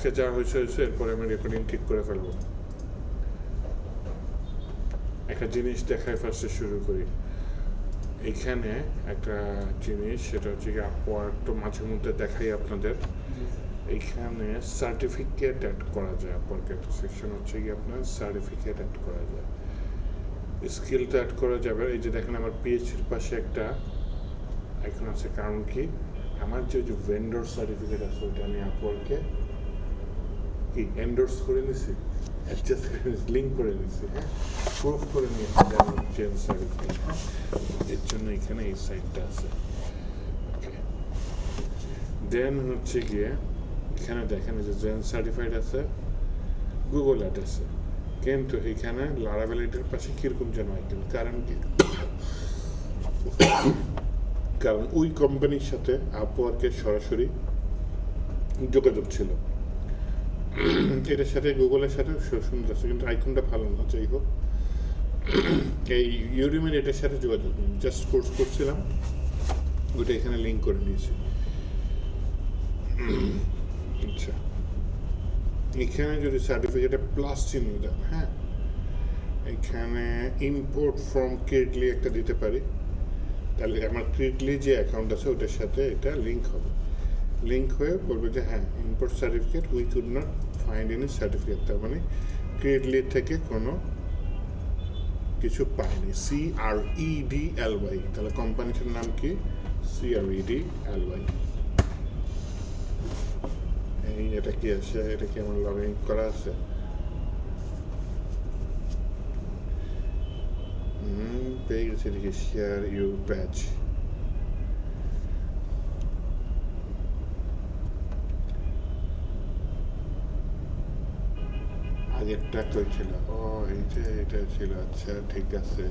আজকে যা হয়েছে এরপরে আমি রেকর্ডিং ঠিক করে ফেলবো। একটা জিনিস দেখায় ফার্স্টে শুরু করি। এইখানে একটা জিনিস, সেটা হচ্ছে কি আপওয়ার্ক তো মাঝে মধ্যে দেখাই আপনাদের। এইখানে সার্টিফিকেট অ্যাড করা যায়। আপওয়ার্কের সেকশন হচ্ছে কি আপনার সার্টিফিকেট অ্যাড করা যায়, স্কিলটা অ্যাড করা যাবে। এই যে দেখেন আমার পিএইচডির পাশে একটা আইকন আছে, কারণ কি আমার যে ভেন্ডর সার্টিফিকেট আছে ওইটা আমি আপওয়ার্কে কি এন্ডোর্স করে নিছি, অ্যাডজাস্ট করে নিছি, লিঙ্ক করে নিছি, হ্যাঁ, প্রুফ করে নিয়েছি চেঞ্জ সার্টিফিকেট। এর জন্য এখানে এই সাইটটা আছে। ওকে, দেন হচ্ছে গিয়ে এখানে দেখেন যে জেন সার্টিফাইড আছে, গুগল অ্যাড আছে, কিন্তু এখানে লারাভেলিটির পাশে কীরকম যেন আইকন। কারণ কি, কারণ ওই কোম্পানির সাথে আপওয়ার্কের সরাসরি যোগাযোগ ছিল। এটার সাথে গুগলের সাথে সুন্দর আছে, কিন্তু আইকনটা ভালো না। যাই হোক, এই ইউডিমির এটার সাথে যোগাযোগ নেই, জাস্ট কোর্স করছিলাম, ওইটা এখানে লিঙ্ক করে নিয়েছি। আচ্ছা, এখানে যদি সার্টিফিকেটে প্লাস চিহ্ন দেন, হ্যাঁ, এখানে ইম্পোর্ট ফ্রম ক্রিয়েটলি একটা দিতে পারি, তাহলে আমার ক্রিয়েটলি যে অ্যাকাউন্ট আছে ওটার সাথে এটা লিঙ্ক হবে। লিঙ্ক হয়ে বলবে যে হ্যাঁ, import certificate we could not find any certificate, তার মানে ক্রিয়েটলি থেকে কোনো কিছু পায়নি। CREDLY, তাহলে কোম্পানিটার নাম কি? CREDLY। এই এটা কি আছে? এটা কি আমার লগ ইন করা আছে? পেয়ে গেছে দেখি, শেয়ার ইউর ব্যাচ। আগেরটা কই ছিল? ও এই যে এটা ছিল। আচ্ছা ঠিক আছে,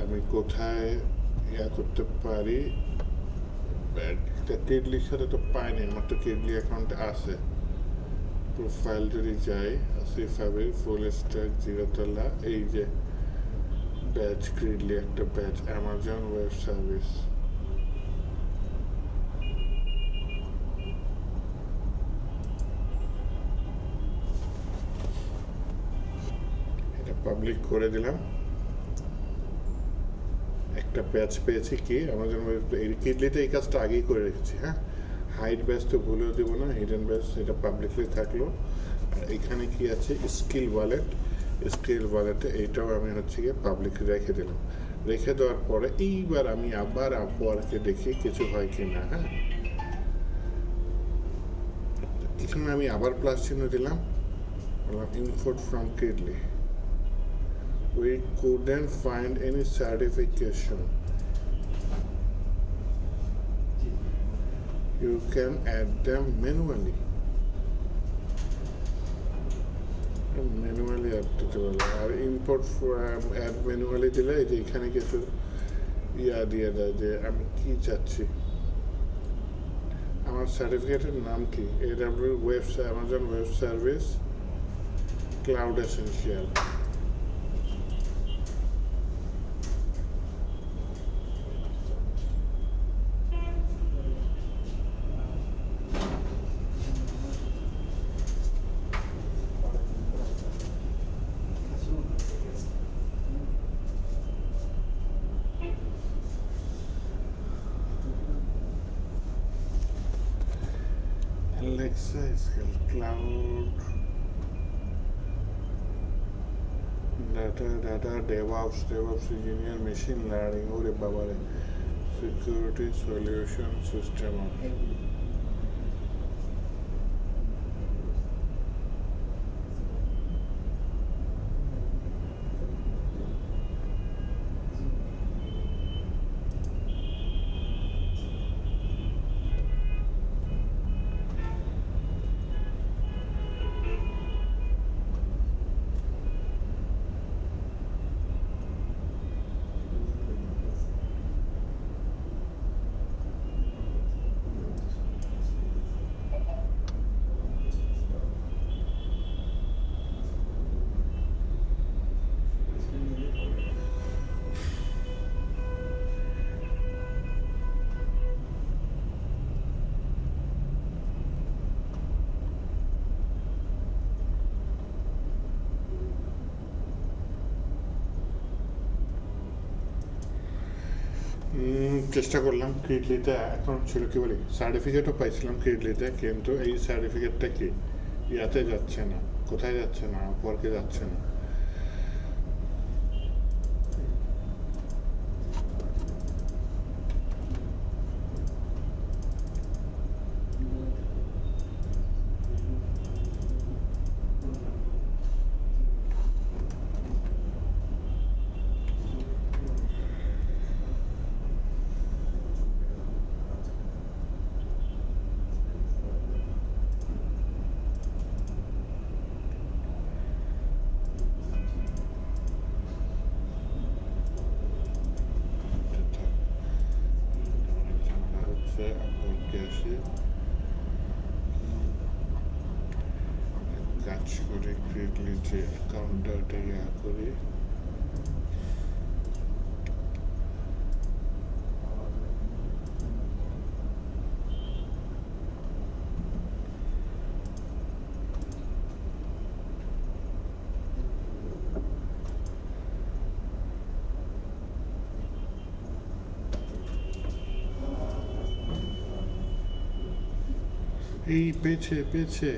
আমি কোথায় ইয়া করতে পারি? কেডলির সাথে তো পাইনি, আমার তো কেডলি অ্যাকাউন্ট আছে। প্রোফাইল যদি যাই, আসিফ আবির ফুল স্ট্যাক জিরোতলা, এই যে ব্যাচ কেডলি একটা ব্যাচ, অ্যামাজন ওয়েব সার্ভিস। এটা পাবলিক করে দিলাম। একটা ব্যাচ পেয়েছি কি আমাজন ওয়েব, এই কেডলিতে এই কাজটা আগেই করে রেখেছি। হ্যাঁ, হাইড ব্যাচ তো ভুলেও দেবো না, হিডেন ব্যাচ এটা পাবলিকলি থাকলো। আর এখানে কি আছে? Skill wallet. স্কিল ওয়ালেটে এইটাও আমি হচ্ছে গিয়ে পাবলিকলি রেখে দিলাম। রেখে দেওয়ার পরে এইবার আমি আবার আপওয়ার্কে দেখি কিছু হয় কি না। হ্যাঁ, এখানে আমি আবার প্লাস চিহ্ন দিলাম, ইনপুট ফ্রম কেডলি, we couldn't find any certification, you can add them manually add দিতে পারবে। আর ইম্পোর্ট অ্যাড ম্যানুয়ালি দিলে যে এখানে কিছু ইয়া দিয়ে দেয় যে আমি কি চাচ্ছি। আমার সার্টিফিকেটের নাম কি? AWS web, Amazon web service cloud essential. Alexa skill cloud data DevOps engineer machine learning ওরে বাবারে security solution system চেষ্টা করলাম ক্রিডলিতে এখন ছিল কি বলি সার্টিফিকেটও পাইছিলাম ক্রিডলিতে, কিন্তু এই সার্টিফিকেটটা কি ইয়াতে যাচ্ছে না, কোথায় যাচ্ছে না, আপওয়ার্কে যাচ্ছে না। হচ্ছে আপওয়ার্কে আসি, কাজ করে ক্রিডলিতে কাউন্টারটা ইয়া করি। এই পেয়েছে পেয়েছে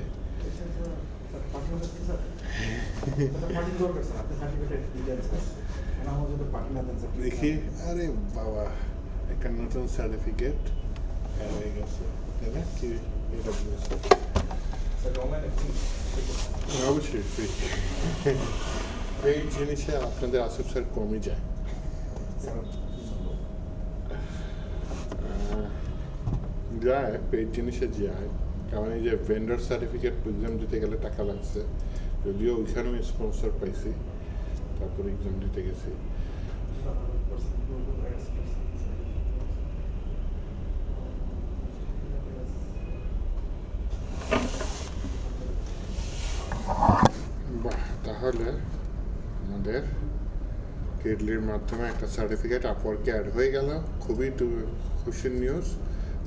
দেখি, আরে বাবা একটা নতুন সার্টিফিকেট হয়ে গেছে, তাই না? কি এটা বলেছে অবশ্যই ফ্রি। এই জিনিসে আপনাদের আসুক স্যার কমই যায়। যায় পেড জিনিসে যায়, কারণ এই যে ভেন্ডার সার্টিফিকেট এক্সাম দিতে গেলে টাকা লাগছে, যদিও ওইখানেও স্পন্সর পাইছি, তারপরে এক্সাম দিতে গেছি। বাহ, তাহলে আমাদের ক্রিডলির মাধ্যমে একটা সার্টিফিকেট আপওয়ার্কে অ্যাড হয়ে গেল, খুবই খুশির নিউজ।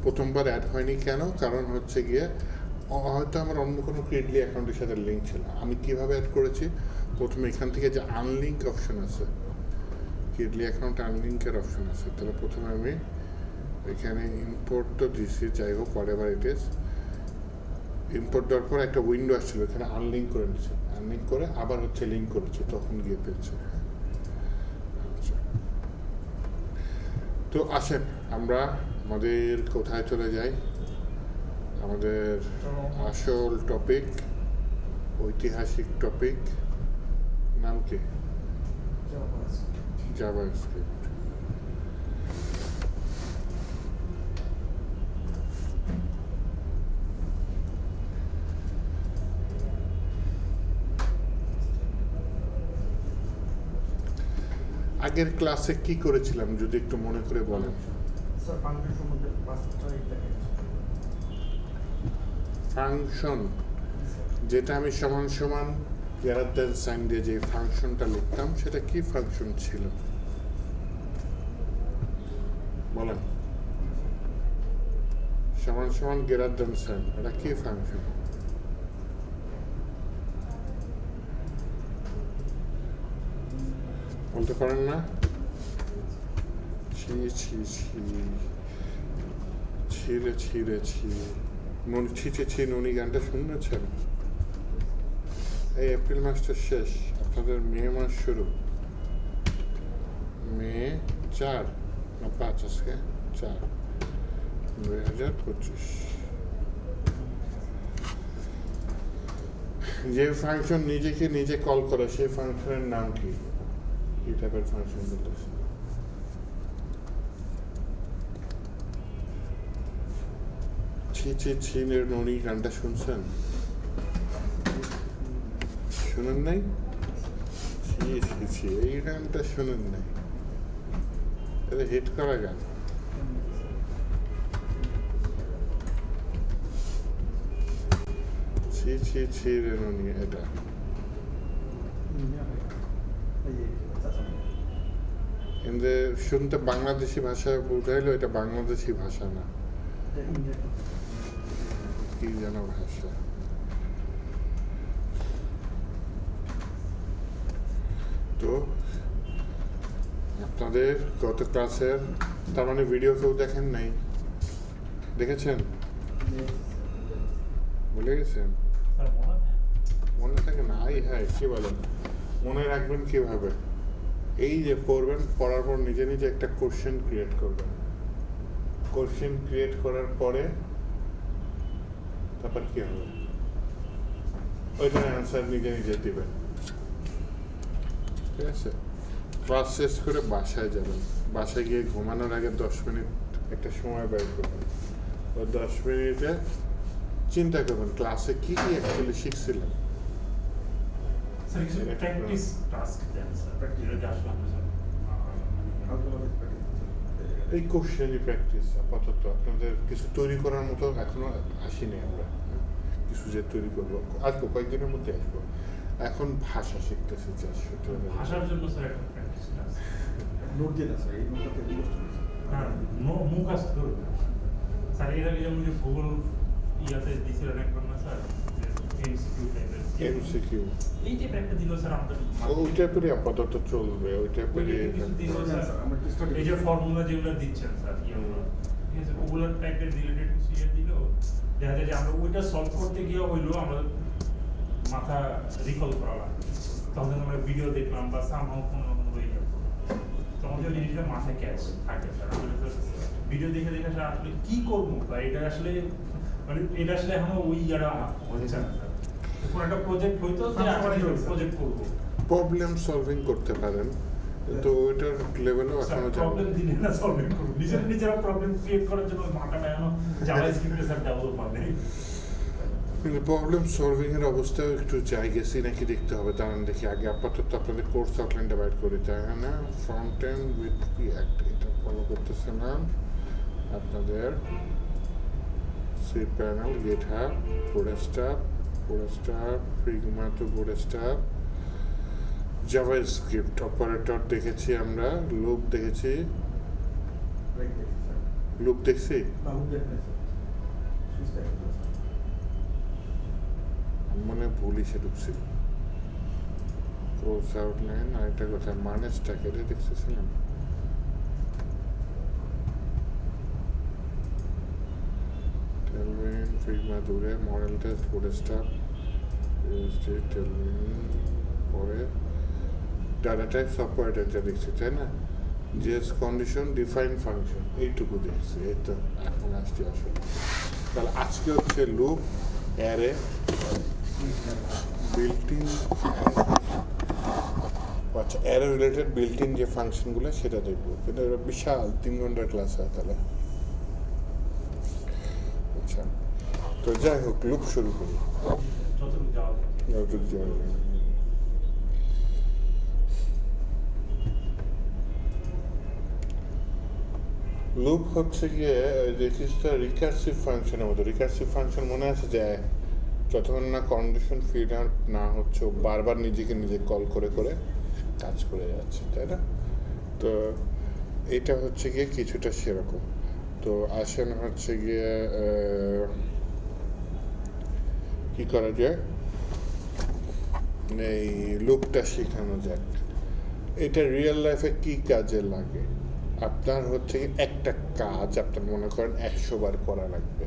প্রথমবার অ্যাড হয়নি কেন? কারণ হচ্ছে গিয়ে হয়তো আমার অন্য কোনো ক্রিডলি অ্যাকাউন্টের সাথে লিঙ্ক ছিল। আমি কিভাবে অ্যাড করেছি, প্রথমে এখান থেকে যে আনলিঙ্ক অপশন আছে, ক্রিডলি অ্যাকাউন্টে আনলিঙ্কের অপশন আছে, তাহলে প্রথমে আমি এখানে ইম্পোর্ট তো দিছি, যাই হোক what ever it is. Import দেওয়ার পর একটা উইন্ডো আসছিল, এখানে আনলিঙ্ক করে নিচ্ছি, আনলিঙ্ক করে আবার হচ্ছে লিঙ্ক করেছি, তখন গিয়ে পেয়েছে। আচ্ছা, তো আসেন আমরা আমাদের কোথায় চলে যাই, আমাদের আসল টপিক, ঐতিহাসিক টপিক। নাম কি? জাভাস্ক্রিপ্ট। আগের ক্লাসে কি করেছিলাম যদি একটু মনে করে বলেন। ফাংশন, যেটা আমি সমান সমান গ্রেটার দ্যান সাইন দিয়ে যে ফাংশনটা লিখতাম, সেটা কি ফাংশন ছিল বলেন? সমান সমান গ্রেটার দ্যান সাইন, এটা কি ফাংশন? বলতে পারেন না? ছি ছি ছি, ছিঁড়ে ছিঁড়ে ছি, ছিঁচে ছি ননি গানটা শুনেছেন? এই এপ্রিল মাসটা শেষ, আপনাদের মে মাস শুরু, মে 4 না 5, আজকে 4, 2025। যে ফাংশন নিজেকে নিজে কল করে, সেই ফাংশনের নাম কি? কি টাইপের ফাংশন বলতেছে? ছি ছি ছিনের ননি গানটা শুনছেন? শুনেন নাই? ছি ছি ছি, এই গানটা শুনেন নাই? এটা হিট করা গান। ছি ছি ছি রে ননি, এটা কিন্তু শুনতে বাংলাদেশি ভাষা বুঝাইলো, এটা বাংলাদেশি ভাষা না, কি যেন ভাষা। তো আপনাদের গত ক্লাসের তার মানে ভিডিও কেউ দেখেন নাই, দেখেছেন? ভুলে গেছেন? মনে থাকে না? হ্যাঁ, কি বলেন, মনে রাখবেন কিভাবে? এই যে পড়বেন, পড়ার পর নিজে নিজে একটা কোশ্চেন ক্রিয়েট করবেন। কোশ্চেন ক্রিয়েট করার পরে তারপর কি হবে, ওইটার অ্যান্সার নিজে নিজে দিবেন। ঠিক আছে? ক্লাস শেষ করে বাসায় যাবেন, বাসায় গিয়ে ঘুমানোর আগে 10 মিনিট একটা সময় বের করবেন। ওই 10 মিনিটে চিন্তা করবেন ক্লাসে কি কি অ্যাকচুয়ালি শিখছিলেন। এই কোশ্চেনই প্র্যাকটিস আপাতত আপনাদের কিছু তৈরি করার মতো এখনো আসিনি আমরা, কিছু যে তৈরি করবো, আসবো কয়েকদিনের মধ্যে আসবো। এখন ভাষা শিখতেছি, ভাষার জন্য স্যার একটা প্র্যাকটিস আছে। নোট দিন স্যার, এই নোটটাতে মুখস্থ করেছেন। হ্যাঁ, মুখস্থ করবে স্যার। এর আগে যেমন যে গুগল ইয়াতে দিছিলেন একবার না স্যার, এমসিকিউ টাইপের, এমসিকিউ এই টাইপের একটা দিল স্যার আমাদের। ওই টাইপেরই আপাতত চলবে, ওই টাইপেরই। কিছু দিল স্যার, এই যে ফর্মুলা যেগুলো দিচ্ছেন স্যার, ইয়েগুলো ঠিক আছে, ওগুলোর টাইপের রিলেটেড কিছু ইয়ে দিল, দেখা যায় যে আমরা ওইটা সলভ করতে গিয়ে হইলো আমরা মাথা রিকল করা লাগবে, তখন আমরা ভিডিও দেখলাম বা সামহাও কোনো ইয়ে করলাম, তখন যে জিনিসটা মাথায় ক্যাচ থাকে স্যার। ভিডিও দেখে দেখে স্যার আসলে কি করবো বা এটা আসলে মানে এটা আসলে এখনো ওই ইয়ারা হচ্ছে না স্যার। কোনো একটা প্রজেক্ট হইতো যে প্রজেক্ট করবো, প্রবলেম সলভিং করতে পারেন, কিন্তু ওইটার লেভেলও এখনো প্রবলেম দিলে না সলভ করবো, নিজেরা প্রবলেম ক্রিয়েট করার জন্য মাথা এখনো জাভাস্ক্রিপ্টে স্যার ডেভেলপমেন্ট নেই। কিন্তু প্রবলেম সলভিং এর অবস্থাও একটু যাই গেছি নাকি দেখতে হবে। দাঁড়ান দেখি আগে আপাতত আপনাদের কোর্স আউটলাইন ডিভাইড করি, তাই না? ফ্রন্ট এন্ড উইথ রিঅ্যাক্ট, এটা ফলো করতেছে না আপনাদের। CPanel, GitHub, Bootstrap, Figma to Bootstrap, JavaScript, operator দেখেছি আমরা, লুপ দেখেছি, রাইট দেখছি স্যার। লুপ দেখছি। না, লুপ দেখেন স্যার। সুইচ দেখেন স্যার। মনে ভুলই সে ঢুকছিল। কোর্স আউটলাইন, আরেকটা কথা মানেজটাকে এটা দেখতেছিলাম। টেলভিন, ফিগমা দূরে, মডেল টেস্ট, বুটস্ট্র্যাপ, টেলভিন, পরে ডাটা টাইপ সফটওয়্যার এটা দেখছি, তাই না? জিএস কন্ডিশন, ডিফাইন ফাংশন, এইটুকু দেখছি। এই তো এখন আসছি আসলে। তাহলে আজকে হচ্ছে লুপ, অ্যারে, বিল্ট-ইন, আচ্ছা অ্যারে রিলেটেড বিল্ট-ইন যে ফাংশনগুলো সেটা দেখবো, কিন্তু এটা বিশাল 3 ঘন্টার ক্লাস হয় তাহলে। আচ্ছা, তো যাই হোক লুপ শুরু করি। যতটুকু যাওয়া যায়। লুপ হচ্ছে গিয়ে রেজিস্টার রিকার্সিভ ফাংশনের মতো। রিকার্সিভ ফাংশন মনে আছে যে যতক্ষণ না কন্ডিশন ফিড আউট না হচ্ছে ও বারবার নিজেকে নিজে কল করে করে কাজ করে যাচ্ছে, তাই না? তো এটা হচ্ছে গিয়ে কিছুটা সেরকম। তো আসেন হচ্ছে গিয়ে কি করা যায়, এই লুপটা শেখানো যাক। এটা রিয়েল লাইফে কি কাজে লাগে? আপনার হচ্ছে একটা কাজ আপনার মনে করেন 100 বার করা লাগবে,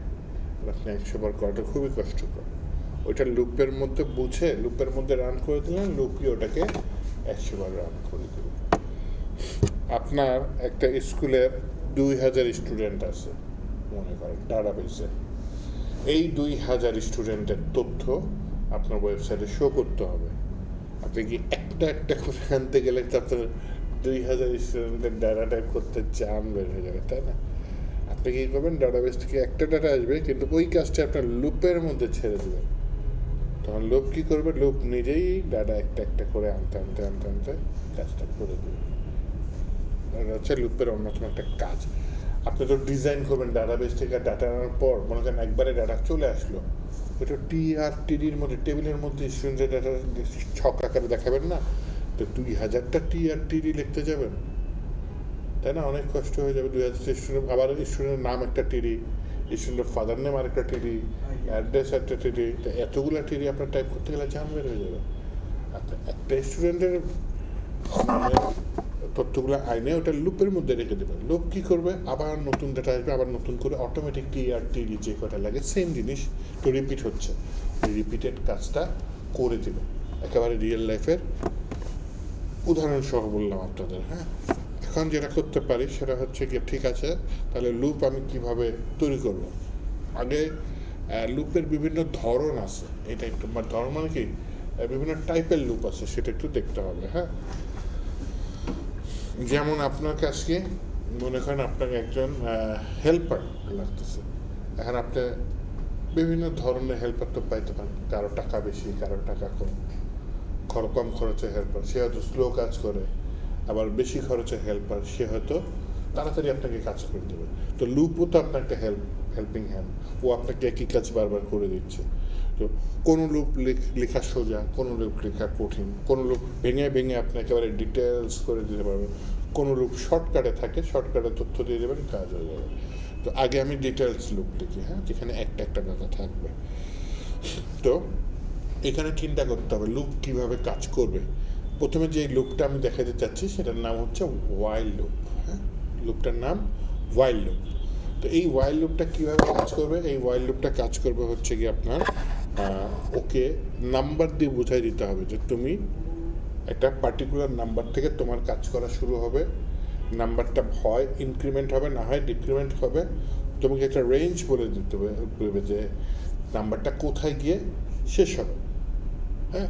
আপনি 100 বার করাটা খুবই কষ্টকর। ওইটা লুপের মধ্যে বুঝে লুপের মধ্যে রান করে দিলেন, লুপই ওটাকে 100 বার রান করে দেবে। আপনার একটা স্কুলের 2000 স্টুডেন্ট আছে মনে করেন ডাটাবেসে, এই 2000 স্টুডেন্টের তথ্য আপনার ওয়েবসাইটে শো করতে হবে। আপনি কি একটা একটা করে আনতে গেলে তো আপনার 2000 স্টুডেন্টের ডাটা টাইপ করতে চান বের হয়ে যাবে, তাই না? আপনি কী করবেন, ডাটাবেস থেকে একটা ডাটা আসবে, কিন্তু ওই কাজটা আপনার লুপের মধ্যে ছেড়ে দেবেন। তখন লুপ কী করবে, লুপ নিজেই ডাটা একটা একটা করে আনতে আনতে আনতে আনতে কাজটা করে দেবে। এটা হচ্ছে লুপের অন্যতম একটা কাজ। আপনি তো ডিজাইন করবেন ডাটাবেস থেকে ডাটা আনার পর মনে করেন একবারে ডাটা চলে আসলো, ওটা টিআর-টিডির মধ্যে টেবিলের মধ্যে স্টুডেন্টের ডাটা ছক আকারে দেখাবেন না, তো 2000টা টিআর-টিডি লিখতে যাবেন, তাই না? অনেক কষ্ট হয়ে যাবে। 2000 স্টুডেন্ট, আবার স্টুডেন্টের নাম একটা টিডি, স্টুডেন্টের ফাদার নেম আরেকটা টিডি, অ্যাড্রেস একটা টিডি, তো এতগুলো টিডি আপনার টাইপ করতে গেলে জাম বের হয়ে যাবে। আচ্ছা, একটা স্টুডেন্টের তথ্যগুলো আইনে ওটা লুপের মধ্যে রেখে দেবে। লুপ কী করবে, আবার নতুন ডেটা আসবে, আবার নতুন করে অটোমেটিক টিআরটি যে কটা লাগে সেম জিনিস তো রিপিট হচ্ছে, এই রিপিটেড কাজটা করে দেবে। একেবারে রিয়েল লাইফের উদাহরণ সহ বললাম আপনাদের। হ্যাঁ, এখন যেটা করতে পারি সেটা হচ্ছে কি, ঠিক আছে তাহলে লুপ আমি কিভাবে তৈরি করব। আগে লুপের বিভিন্ন ধরন আছে, এটা একটু ধরন মানে কি বিভিন্ন টাইপের লুপ আছে সেটা একটু দেখতে হবে। হ্যাঁ, যেমন আপনার কাছে মনে করেন আপনাকে একজন হেল্পার লাগতেছে, এখন আপনি বিভিন্ন ধরনের হেল্পার তো পাইতে পারেন, কারো টাকা বেশি কারো টাকা কম, কম খরচে হেল্পার সে হয়তো স্লো কাজ করে, আবার বেশি খরচে হেল্পার সে হয়তো তাড়াতাড়ি আপনাকে কাজ করে দেবে। তো লুপও তো আপনার একটা হেল্পিং হ্যান্ড, ও আপনাকে একই কাজ বারবার করে দিচ্ছে। তো কোনো লুপ লেখা সোজা, কোনো লুপ লেখা কঠিন, কোনো লুপ ভেঙে ভেঙে আপনি একেবারে ডিটেলস করে দিতে পারবেন, কোনো লুপ শর্টকাটে থাকে, শর্টকাটে তথ্য দিয়ে দেবেন, কাজ হয়ে যাবে। তো আগে আমি ডিটেলস লুপ লিখি, হ্যাঁ, যেখানে একটা একটা ডাটা থাকবে। তো এখানে চিন্তা করতে হবে লুপ কীভাবে কাজ করবে। প্রথমে যে লুপটা আমি দেখাতে চাচ্ছি সেটার নাম হচ্ছে ওয়াইল লুপ। হ্যাঁ, লুপটার নাম ওয়াইল লুপ। তো এই ওয়াইল লুপটা কীভাবে কাজ করবে, এই ওয়াইল লুপটা কাজ করবে হচ্ছে কি আপনার ওকে নাম্বার দিয়ে বোঝাই দিতে হবে যে তুমি একটা পার্টিকুলার নাম্বার থেকে তোমার কাজ করা শুরু হবে, নাম্বারটা হয় ইনক্রিমেন্ট হবে না হয় ডিক্রিমেন্ট হবে, তোমাকে একটা রেঞ্জ বলে দিতে হবে যে নাম্বারটা কোথায় গিয়ে শেষ হবে। হ্যাঁ,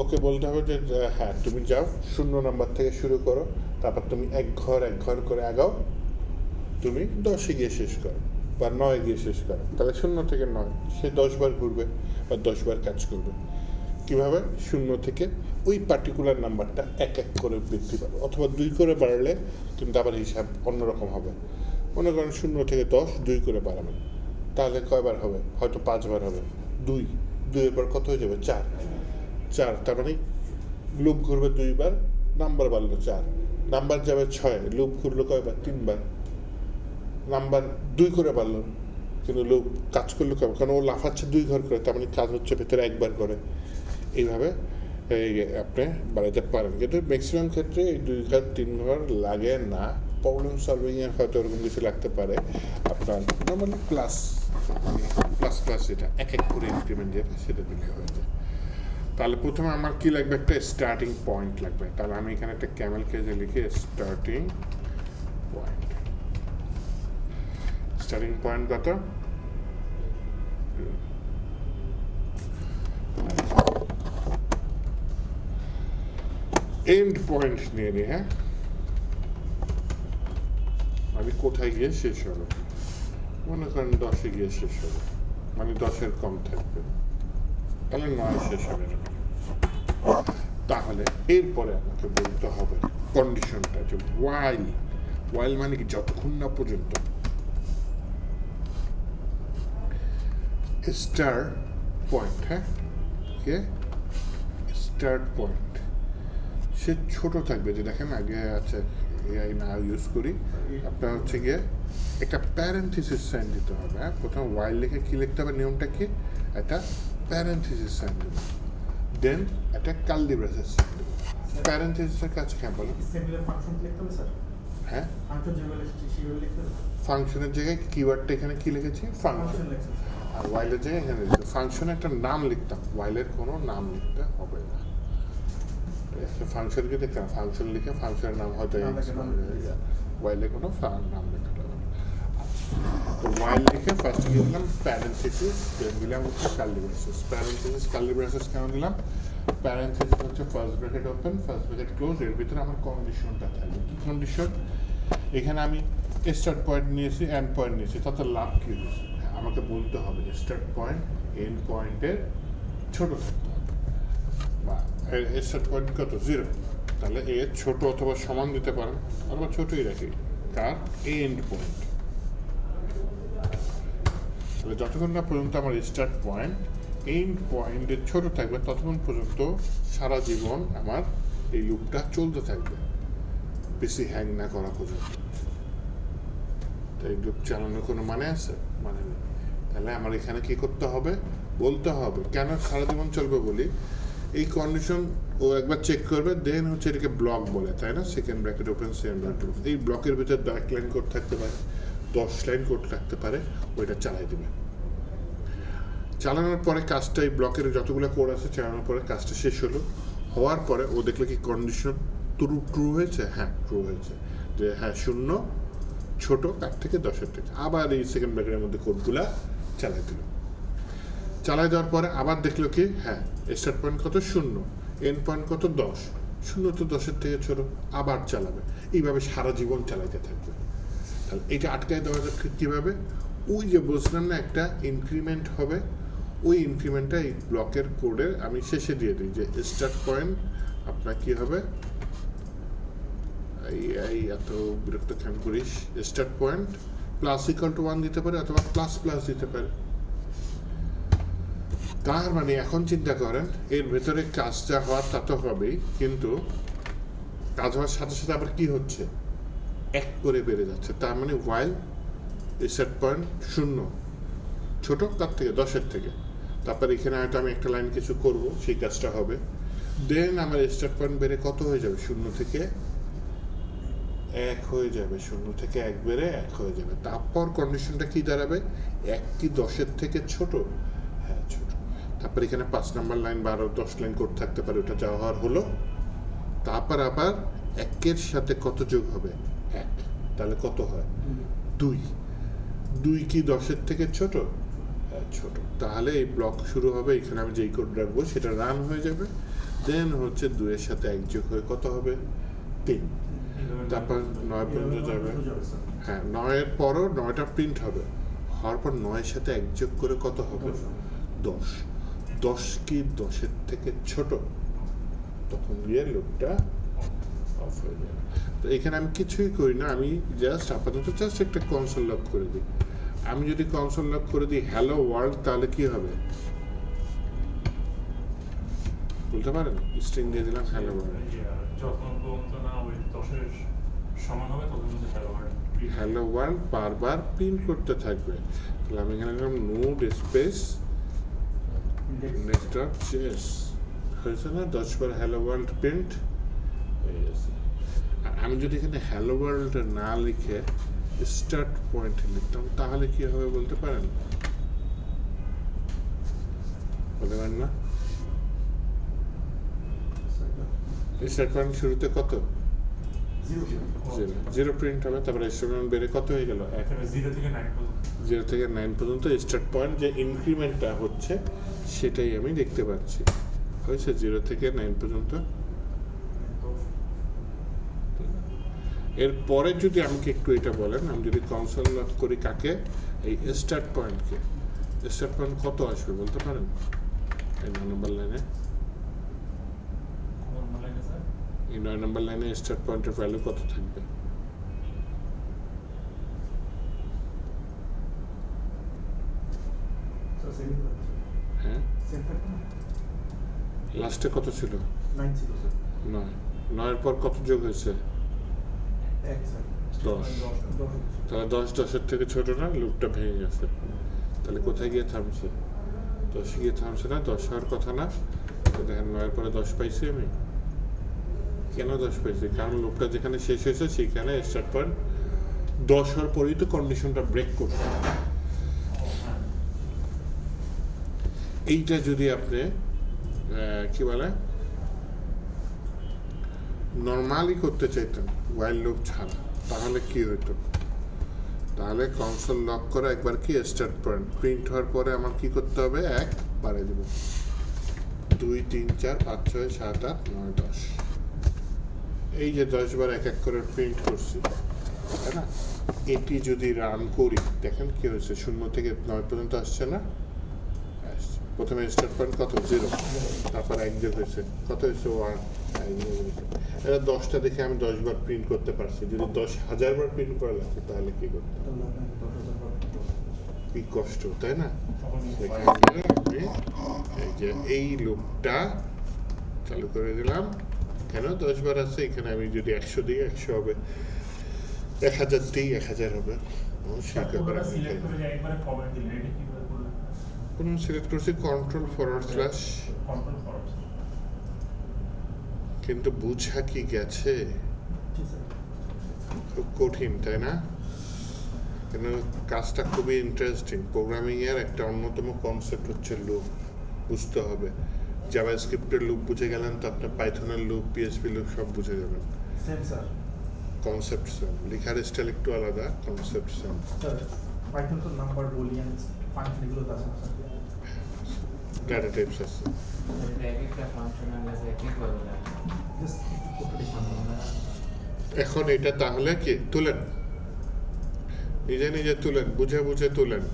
ওকে বলতে হবে যে হ্যাঁ তুমি যাও 0 নাম্বার থেকে শুরু করো, তারপর তুমি এক ঘর করে আগাও, তুমি 10-এ গিয়ে শেষ করো বা 9-এ গিয়ে শেষ করো, তাহলে 0 থেকে 9 সে 10 বার ঘুরবে বা 10 বার কাজ করবে। কীভাবে, 0 থেকে ওই পার্টিকুলার নাম্বারটা এক করে বৃদ্ধি পাবে, অথবা 2 করে বাড়লে কিন্তু আবার হিসাব অন্যরকম হবে। মনে করেন 0 থেকে 10 2 করে বাড়াবেন, তাহলে কয়বার হবে, হয়তো 5 বার হবে। 2-এর পর কত হয়ে যাবে, 4, তার মানে লুপ ঘুরবে 2 বার, নাম্বার বাড়লো 4, নাম্বার যাবে 6, লুপ ঘুরলো কয়বার, 3 বার, নাম্বার 2 করে বাড়লো কিন্তু লুপ কাজ করলো কেমন, কারণ ও লাফাচ্ছে 2 ঘর করে, তার মানে কাজ হচ্ছে ভেতরে 1 বার করে। এইভাবে আপনি বাড়াতে পারেন, কিন্তু ম্যাক্সিমাম ক্ষেত্রে এই 2 ঘর 3 ঘর লাগে না। প্রবলেম সলভিংয়ের হয়তো ওরকম কিছু লাগতে পারে। আপনার নর্মালি প্লাস যেটা এক করে ইনক্রিমেন্ট যেটা সেটা দিলে হয়ে যায়। তাহলে প্রথমে আমার কি লাগবে, একটা স্টার্টিং পয়েন্ট লাগবে। তাহলে আমি এখানে একটা ক্যামেল কেজে লিখে স্টার্টিং পয়েন্ট কত, এন্ড পয়েন্ট নিয়ে নিই। হ্যাঁ, মানে কোথায় গিয়ে শেষ হলো, মনে করেন 10-এ গিয়ে শেষ হলো, মানে 10-এর কম থাকবে, তাহলে 9 শেষ হবে না। তাহলে এরপরে আমাকে বলতে হবে কন্ডিশনটা, যে ওয়াইল মানে কি, যতক্ষণ না পর্যন্ত স্টার্ট পয়েন্ট, হ্যাঁ স্টার্ট পয়েন্ট সে ছোট থাকবে। যে দেখেন আগে আছে এআই না ইউজ করি, আপনার হচ্ছে গিয়ে একটা প্যারেন্থেসিস সাইন দিতে হবে। হ্যাঁ, প্রথম ওয়াইল লিখে কী লিখতে হবে, নিয়মটা কি, একটা প্যারেন্থেসিস সাইন দেবে, দেন একটা কার্লি ব্রেসেস সাইন দেবে। প্যারেন্থেসিসের কাছে হ্যাঁ বলো, হ্যাঁ ফাংশনের জায়গায় কিওয়ার্ডটা এখানে কি লিখেছি, ফাংশন, আর ওয়াইলের জায়গায় এখানে লিখতে ফাংশনে একটা নাম লিখতাম, ওয়াইলের কোনো নাম লিখতে হবে না। ফাংশনকে দেখতাম, ফাংশন লিখে ফাংশনের নাম হয়তো ওয়াইলে কোনো নাম লেখাতে হবে না। তো ওয়াইল লিখে ফার্স্টে দিয়ে দিলাম প্যারেন্থেসিস, দেন দিলাম হচ্ছে কার্লি ব্রেসেস। কার্লি ব্রেসেস কেন দিলাম, প্যারেন্থেসিস হচ্ছে first bracket open first bracket close, এর ভিতরে আমার কন্ডিশনটা থাকবে। কি কন্ডিশন, এখানে আমি স্টার্ট পয়েন্ট নিয়েছি, এন্ড পয়েন্ট নিয়েছি, তাতে লাভ কী হয়েছে, আমাকে বলতে হবে যে স্টার্ট পয়েন্ট এন্ড পয়েন্টের ছোট থাকতে হবে, বা স্টার্ট পয়েন্ট কত 0, তাহলে এর ছোট অথবা সমান দিতে পারেন, অথবা ছোটই রাখি, কার এন্ড পয়েন্ট। তাহলে যতক্ষণ না পর্যন্ত আমার স্টার্ট পয়েন্ট এন্ড পয়েন্টের ছোট থাকবে ততক্ষণ পর্যন্ত সারা জীবন আমার এই লুপটা চলতে থাকবে, বেশি হ্যাং না করা পর্যন্ত। তো এই লুপ চালানোর কোনো মানে আছে, মানে নেই। তাহলে আমার এখানে কি করতে হবে, বলতে হবে কেন সারা জীবন চলবে বলি, এই কন্ডিশন ও একবার চেক করবে, দেন হচ্ছে এটাকে ব্লক বলে, তাই না? Second bracket open, second bracket open. এই ব্লকের ভিতর 1 লাইন কোড থাকতে পারে, 10 লাইন কোড থাকতে পারে, ওইটা চালাই দেবে। চালানোর পরে কাজটা, এই ব্লকের যতগুলো কোড আছে চালানোর পরে কাজটা শেষ হলো। হওয়ার পরে ও দেখলো কি কন্ডিশন ট্রু হয়েছে, হ্যাঁ ট্রু হয়েছে, যে হ্যাঁ 0 ছোট তার থেকে 10-এর থেকে। আবার এই সেকেন্ড ব্র্যাকেটের মধ্যে কোডগুলা চালাই দিল। চালাই দেওয়ার পরে আবার দেখলো কি হ্যাঁ স্টার্ট পয়েন্ট কত 0, এন্ড পয়েন্ট কত 10, 0 তো 10-এর থেকে ছোট, আবার চালাবে। এইভাবে সারা জীবন চালাইতে থাকবে। তাহলে এটা আটকায় দেওয়া যাবে কীভাবে? ওই যে বলছিলাম না একটা ইনক্রিমেন্ট হবে, ওই ইনক্রিমেন্টটা এই ব্লকের কোডে আমি শেষে দিয়ে দিই যে স্টার্ট পয়েন্ট আপনার কী হবে, এই এত বিরক্ত খেয়াল করিস, স্টার্ট পয়েন্ট +=1 দিতে পারে অথবা প্লাস দিতে পারে। তার মানে এখন চিন্তা করেন এর ভেতরে কাজটা হওয়ার তা তো হবেই, কিন্তু কাজ হওয়ার সাথে সাথে আবার কি হচ্ছে, 1 করে বেড়ে যাচ্ছে। তার মানে ওয়াইল স্টার্ট পয়েন্ট 0 ছোট তার থেকে 10-এর থেকে, তারপর এখানে হয়তো আমি একটা লাইন কিছু করব, সেই কাজটা হবে, দেন আমার স্টার্ট পয়েন্ট বেড়ে কত হয়ে যাবে, 0 থেকে 1 হয়ে যাবে, 0 থেকে 1 বেড়ে 1 হয়ে যাবে। তারপর কন্ডিশনটা কি দাঁড়াবে, 1 কি 10-এর থেকে ছোট, হ্যাঁ ছোট। তারপর এখানে 5 নাম্বার লাইন বা আরও 10 লাইন কোড থাকতে পারে, ওটা যা হওয়ার হলো। তারপর আবার 1-এর সাথে কত যোগ হবে, 1, তাহলে কত হয় 2, 2 কি 10-এর থেকে ছোট, হ্যাঁ ছোট। তাহলে এই ব্লক শুরু হবে, এখানে আমি যেই কোড রাখবো সেটা রান হয়ে যাবে, দেন হচ্ছে 2-এর সাথে 1 যোগ হয়ে কত হবে 3, তারপর 9 পর্যন্ত যাবে। হ্যাঁ 9-এর পরও 9টা প্রিন্ট হবে, হওয়ার পর 9-এর সাথে 1 যোগ করে কত হবে 10, 10 কি 10-এর থেকে ছোট, তখন গিয়ে লুপটা অফ হয়ে যাবে। তো এখানে আমি কিছুই করি না, আমি জাস্ট আপাতত জাস্ট একটা কনসোল লক করে দিই। আমি যদি কনসোল লক করে দিই হ্যালো ওয়ার্ল্ড, তাহলে কি হবে বলতে পারেন? স্ট্রিং দিয়ে দিলাম হ্যালো ওয়ার্ল্ড, যখন পর্যন্ত না ওই 10-এর সমান হবে তখন কিন্তু হ্যালো ওয়ার্ল্ড বারবার প্রিন্ট করতে থাকবে। তাহলে আমি এখানে লিখলাম নোড স্পেস index.js, হয়েছে না, 10 বার হ্যালো ওয়ার্ল্ড প্রিন্ট হয়ে গেছে। আর আমি যদি এখানে হ্যালো ওয়ার্ল্ড না লিখে স্টার্ট পয়েন্ট লিখতাম তাহলে কি হবে বলতে পারেন? বলতে পারেন না? স্টার্ট পয়েন্ট শুরুতে কত, 0 প্রিন্ট হবে, তারপরে স্টার্ট বেড়ে কত হয়ে গেল 1, 0 থেকে 9 পর্যন্ত স্টার্ট পয়েন্ট যে ইনক্রিমেন্টটা হচ্ছে সেটাই আমি দেখতে পাচ্ছি। হয়েছে 0 থেকে 9 পর্যন্ত। এরপরে যদি আমাকে একটু এটা বলেন, আমি যদি কনসোল লক করি কাকে, এই স্টার্ট পয়েন্টকে, স্টার্ট পয়েন্ট কত আসবে বলতে পারেন? এই 9 নম্বর লাইনে, এই 9 নম্বর লাইনে স্টার্ট পয়েন্টের ভ্যালু কত থাকবে? হ্যাঁ লাস্টে কত ছিল? 9, 9-এর পর কত যোগ হয়েছে? 10, তাহলে 10 10-এর থেকে ছোট না, লুপটা ভেঙে গেছে। তাহলে কোথায় গিয়ে থামছে? 10 গিয়ে থামছে না, 10 হওয়ার কথা না। দেখেন 9-এর পরে 10 পাইছি আমি, কেন 10 পাইছি? কারণ লুপটা যেখানে শেষ হয়েছে সেখানে স্টার্ট পয়েন্ট 10 হওয়ার পরেই তো কন্ডিশনটা ব্রেক করতে হবে। এইটা যদি আপনি কি বলে নর্মালি করতে চাইতেন ওয়াইল লুপ ছাড়া, তাহলে কি হতো? তাহলে কনসোল লক করে একবার কি স্টার্ট পয়েন্ট প্রিন্ট হওয়ার পরে আমার কি করতে হবে, 1 বাড়িয়ে দেব, 2 3 4 5 6 7 8 9 10, এই যে 10 বার 1 1 করে প্রিন্ট করছি, তাই না? এটি যদি রান করি দেখেন কি হয়েছে, 0 থেকে 9 পর্যন্ত আসছে না, প্রথমে স্টার্ট পয়েন্ট কত 0, তারপর 1 যোগ হয়েছে কত হয়েছে 1, এটা 10টা দেখে আমি 10 বার প্রিন্ট করতে পারছি। যদি 10,000 বার প্রিন্ট করা লাগতো তাহলে কি করতাম? কি কষ্ট, তাই না? এই যে এই লুপটা চালু করে দিলাম, কেন 10 বার আছে, এখানে আমি যদি 100 দিই 100 হবে, 1000 দিই 1000 হবে। সিলেক্ট করছি কন্ট্রোল ফরওয়ার্ড স্ল্যাশ, কিন্তু বুঝা কি গেছে? জি স্যার। খুব কঠিন, তাই না? কিন্তু কাজটা খুবই ইন্টারেস্টিং। প্রোগ্রামিং এর একটা অন্যতম কনসেপ্ট হচ্ছে লুপ। বুঝতে হবে। জাভাস্ক্রিপ্টের লুপ বুঝে গেলেন তো আপনার পাইথনের লুপ, পিএইচপি লুপ সব বুঝে যাবেন। Same sir. কনসেপ্ট সেম, লেখার স্টাইল একটু আলাদা, কনসেপ্ট সেম। স্যার পাইথন তো নাম্বার বুলিয়ান ফাংশন এগুলো তো আছে না স্যার? ডাটা টাইপস আছে। একটা ফাংশন আলাদা কি করবে না জাস্ট একটু কোড লিখুন। এখন এটা তাহলে কি তুলেন, নিজে নিজে তুলেন, বুঝে বুঝে তুলেন।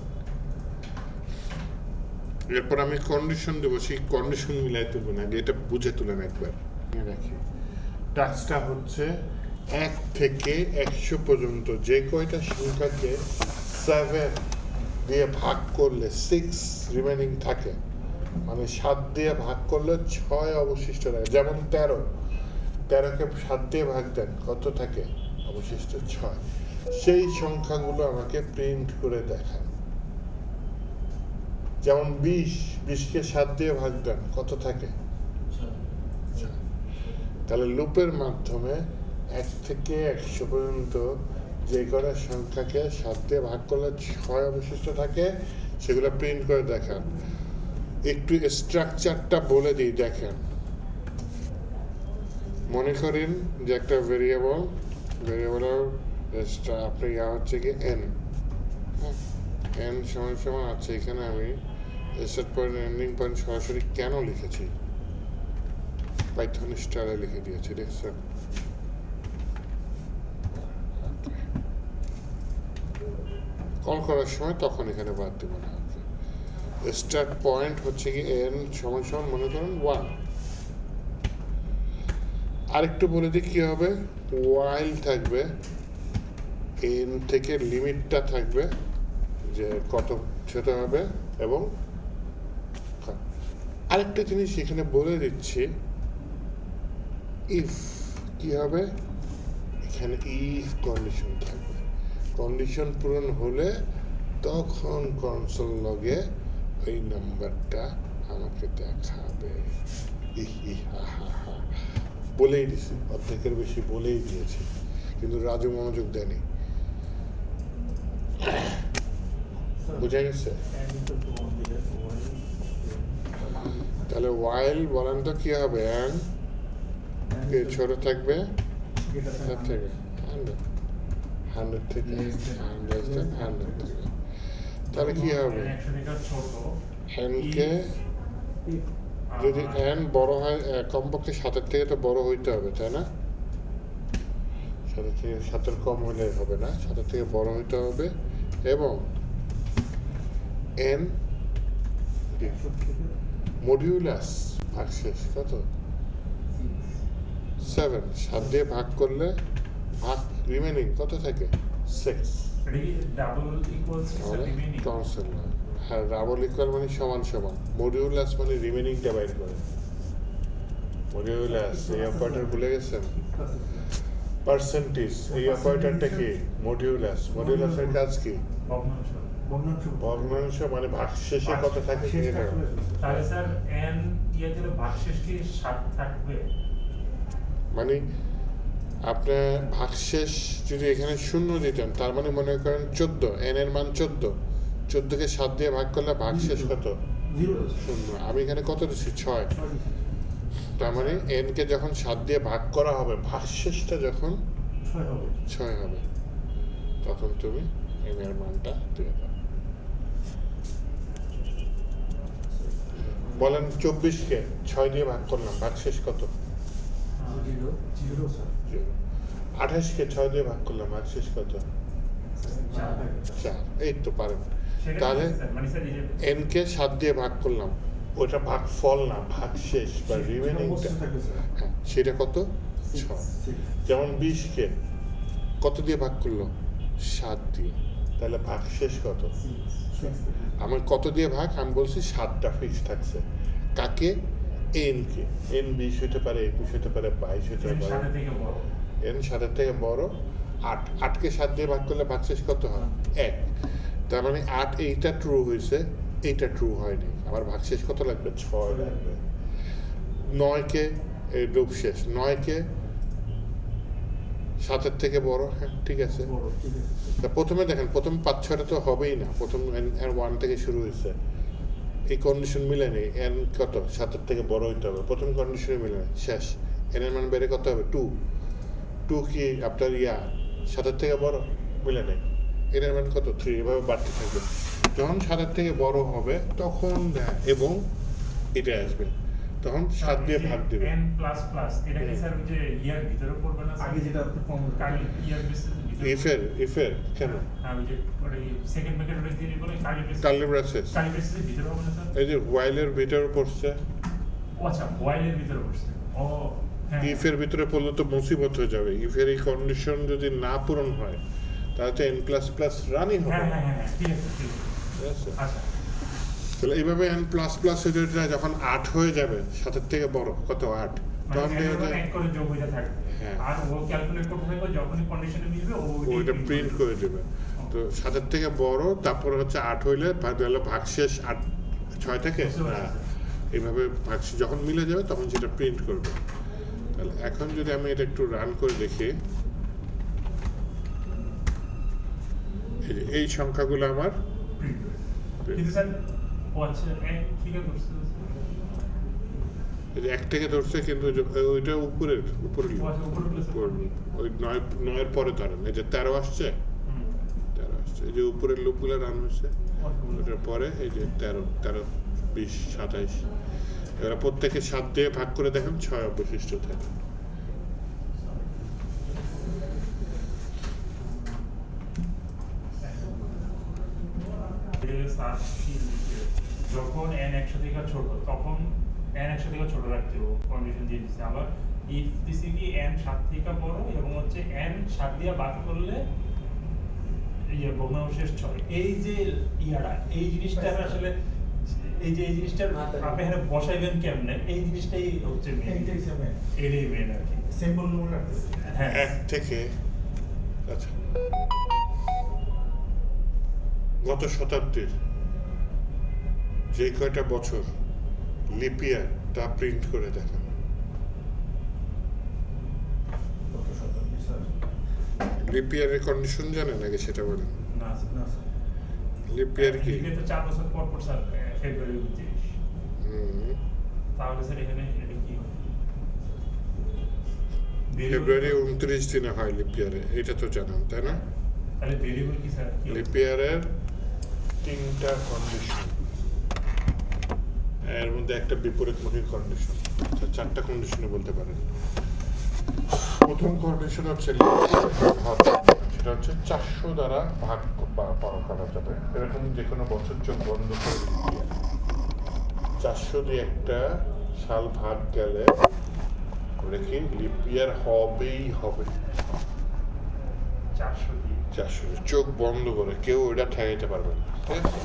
এরপর আমি কন্ডিশন দেবো, সেই কন্ডিশন মিলাই তুলবেন, আগে এটা বুঝে তুলেন একবার। রাখি টাস্কটা হচ্ছে 1 থেকে 100 পর্যন্ত যে কয়টা সংখ্যাকে 7 দিয়ে ভাগ করলে 6 রিমেনিং থাকে, মানে 7 দিয়ে ভাগ করলে 6 অবশিষ্ট থাকে। যেমন 13কে 7 দিয়ে ভাগ দেন, কত থাকে? অবশিষ্ট 6। সেই সংখ্যাগুলো আমাকে প্রিন্ট করে দেখান। যেমন 20কে 7 দিয়ে ভাগ দেন, কত থাকে? তাহলে লুপের মাধ্যমে 1 থেকে 100 পর্যন্ত যে কটা সংখ্যাকে 7 দিয়ে ভাগ করলে 6 অবশিষ্ট থাকে, সেগুলো প্রিন্ট করে দেখান। একটু স্ট্রাকচারটা বলে দিই, দেখেন। মনে করেন যে একটা ভেরিয়েবলের আপনি হচ্ছে কি n সমান সমান আছে। এখানে আমি স্টার্ট পয়েন্ট এন্ডিং পয়েন্ট সরাসরি কেন লিখেছি? পাইথন স্টাইলে লিখে দিয়েছি, দেখছেন? কল করার সময় তখন এখানে বাদ দেবো না। স্টার্ট পয়েন্ট হচ্ছে কি n সমান সমান মনে করেন 1। আরেকটু বলে দিই কি হবে। ওয়াইল থাকবে, n থেকে লিমিটটা থাকবে যে কত ছোট হবে, এবং আরেকটা জিনিস এখানে বলে দিচ্ছি, ইফ কি হবে, এখানে ইফ কন্ডিশন থাকবে। কন্ডিশন পূরণ হলে তখন কনসোল লগে ওই নাম্বারটা আমাকে দেখাবে। বলেই দিছি, অর্ধেকের বেশি বলেই দিয়েছি, কিন্তু রাজু মনোযোগ দেয়নি। বুঝা গেছে? তাহলে ওয়াইল বলেন তো কি হবে? অ্যান্ড ছোট থাকবে 100 থেকে 100 থেকে 100 থেকে। তাহলে কি হবে? এনকে যদি এন বড় হয়, কমপক্ষে 7 থেকে তো বড় হইতে হবে, তাই না? 7 কম হলে হবে না, 7 থেকে বড় হইতে হবে। এবং এন মডিউলাস ভাগশেষ কত? 7 7 দিয়ে ভাগ করলে ভাগ রিমেনিং কত থাকে? 6। কনস্ট্যান্ট না, হ্যাঁ, ডাবল ইকুয়াল মানে সমান সমান। মডিউলাস মানে রিমেনিংটা বাইর করে। মডিউলাস এই অপারেটর ভুলে গেছেন? পার্সেন্টেজ এই অপারেটরটা কি? মডিউলাস। মডিউলাসের কাজ কি? ভগ্নাংশ মানে ভাগশেষে কত থাকে সেটা। তাহলে স্যার n দিলে ভাগশেষ কি 7 থাকবে? মানে আপনার ভাগশেষ যদি এখানে 0 দিতেন, তার মানে মনে করেন 14, n এর মান 14কে 7 দিয়ে ভাগ করলে ভাগশেষ কত? 0। আমি এখানে কত দিচ্ছি? 6। তার মানে n কে যখন 7 দিয়ে ভাগ করা হবে, ভাগশেষটা যখন 6 হবে, তখন তুমি n এর মানটা দিয়ে দাও। বলেন 24কে 6 দিয়ে ভাগ করলাম, ভাগশেষ কত? 0। 28কে 6 দিয়ে ভাগ করলাম, ভাগশেষ কত? 4। এই তো পারেন। তাহলে n কে 7 দিয়ে ভাগ করলাম, ওটা ভাগ ফল না, ভাগ শেষ বা রিমেনিংটা, হ্যাঁ, সেটা কত? 6। যেমন 20কে কত দিয়ে ভাগ করলো? 7 দিয়ে। তাহলে ভাগ শেষ কত? আমার কত দিয়ে ভাগ? আমি বলছি 7টা ফিক্স থাকছে। কাকে? n কে। n 20 হতে পারে, 21 হতে পারে, 22 হতে পারে। n 7 থেকে বড়। 8কে 7 দিয়ে ভাগ করলে ভাগশেষ কত হয়? 1। তার মানে 8 এইটা ট্রু হয়েছে, এইটা ট্রু হয়নি। আমার ভাগশেষ কত লাগবে? 6 লাগবে। 9কে এই লুপ শেষ। 9 কে 7-এর থেকে বড়, হ্যাঁ ঠিক আছে। বড়, ঠিক আছে। তা প্রথমে দেখেন, প্রথম 5-6টা তো হবেই না, প্রথম এন 1 থেকে শুরু হয়েছে, এই কন্ডিশন মিলে নেই। এন কত 7-এর থেকে বড় হইতে হবে, প্রথম কন্ডিশনে মিলে নেই, শেষ। এন এর মান বেড়ে কত হবে 2 কি আপনার 7-এর থেকে বড়, মিলে নেই। এন এর মান কত 3, এভাবে বাড়তে থাকবে। যখন 7-এর থেকে বড় হবে তখন এবং এটা আসবে, তখন 7 দিয়ে ভাগ দেবে। n প্লাস প্লাস এটা কি স্যার ওই যে ইয়ার ভিতরে পড়বে না আগে যেটা আপনি ফর্ম কার্লি ইয়ার বেসিস ভিতরে ইফের কেন হ্যাঁ ওই যে ওই সেকেন্ড ব্র্যাকেট ওই দিয়ে বলে curly braces curly braces, curly বেসিসের ভিতরে হবে না স্যার? এই যে হোয়াইলের ভিতরে পড়ছে, ও আচ্ছা হোয়াইলের ভিতরে পড়ছে। ও হ্যাঁ ইফের ভিতরে পড়লে তো মুসিবত হয়ে যাবে। ইফের এই কন্ডিশন যদি না পূরণ হয় তাহলে তো n++ রানই হবে হ্যাঁ না। হ্যাঁ হ্যাঁ ঠিক আছে ঠিক আছে ঠিক আছে? আচ্ছা তাহলে এইভাবে n++ যখন 8 হয়ে যাবে, 7-এর থেকে বড় কত 8, তখন মানে দেখা যায় এক করে যোগ হইতে থাকবে হ্যাঁ। আর ও ক্যালকুলেট করতে থাকবে, যখনই কন্ডিশনে মিলবে ও ওইটা প্রিন্ট করে দেবে। তো 7-এর থেকে বড়, তারপরে হচ্ছে 8 হইলে ভাগশেষ 6 থেকে, বুঝতে পারছি। হ্যাঁ, এইভাবে ভাগশেষ যখন মিলে যাবে তখন সেটা প্রিন্ট করবে। তাহলে এখন যদি আমি এটা একটু রান করে দেখি, এই যে এই সংখ্যাগুলো আমার কিন্তু স্যার ও আচ্ছা এক ঠিক আছে বুঝতে পারছি। এই যে 1 থেকে ধরছে, কিন্তু ওইটা উপরে ও আচ্ছা উপরে প্লাস ওই 9-এর পরে ধরেন, এই যে 13 আসছে, 13 আসছে, এই যে উপরের লুপগুলো রান হয়েছে, ওটার পরে এই যে 13, 20, 27। এবার প্রত্যেকে 7 দিয়ে ভাগ করে দেখেন 6 অবশিষ্ট থাকে। যখন n 100 থেকে ছোট তখন n 100 থেকে ছোট রাখতে হবে, কন্ডিশন দিয়ে দিচ্ছে। আবার ইফ দিছে কি n 7 থেকে বড় এবং হচ্ছে n 7 দিয়ে ভাগ করলে এই যে ভগ্নাংশের 6, এই যে ইয়াটা এই জিনিসটা আসলে এই যে এই জিনিসটা আপনি এখানে বসাইবেন কেমনে, এই জিনিসটাই হচ্ছে মেইন, এইটাই সেভেন এটাই মেইন আর কি। সিম্বল মনে রাখতেছি। হ্যাঁ 1 থেকে, আচ্ছা, গত শতাব্দীর যে কয়টা বছর লিপ ইয়ার তা প্রিন্ট করে দেখান। কত শতাব্দী স্যার? লিপ ইয়ারের কন্ডিশন জানেন আগে সেটা বলেন। না না স্যার। লিপ ইয়ার কি? লিপে তো 4 বছর পর পর স্যার ফেব্রুয়ারি 29, হুম, তাহলে স্যার এখানে এটা কি হবে? ফেব্রুয়ারি 29 দিনে হয় লিপ ইয়ারে, এটা তো জানেন তাই না? তাহলে ভেরিয়েবল কি স্যার কি হবে? লিপ ইয়ারের 3টা কন্ডিশন, এর মধ্যে একটা বিপরীতমুখী কন্ডিশন, 4টা কন্ডিশনে বলতে পারেন। প্রথম কন্ডিশন হচ্ছে সেটা হচ্ছে 400 দ্বারা ভাগ করা যাবে, এরকম যে কোনো বছর চোখ বন্ধ করে লিপ ইয়ার 400 দিয়ে একটা সাল ভাগ গেলে কি লিপ ইয়ার হবেই হবে। 400 দিয়ে 400 চোখ বন্ধ করে কেউ এটা ঠেকাইতে পারবে না, ঠিক আছে?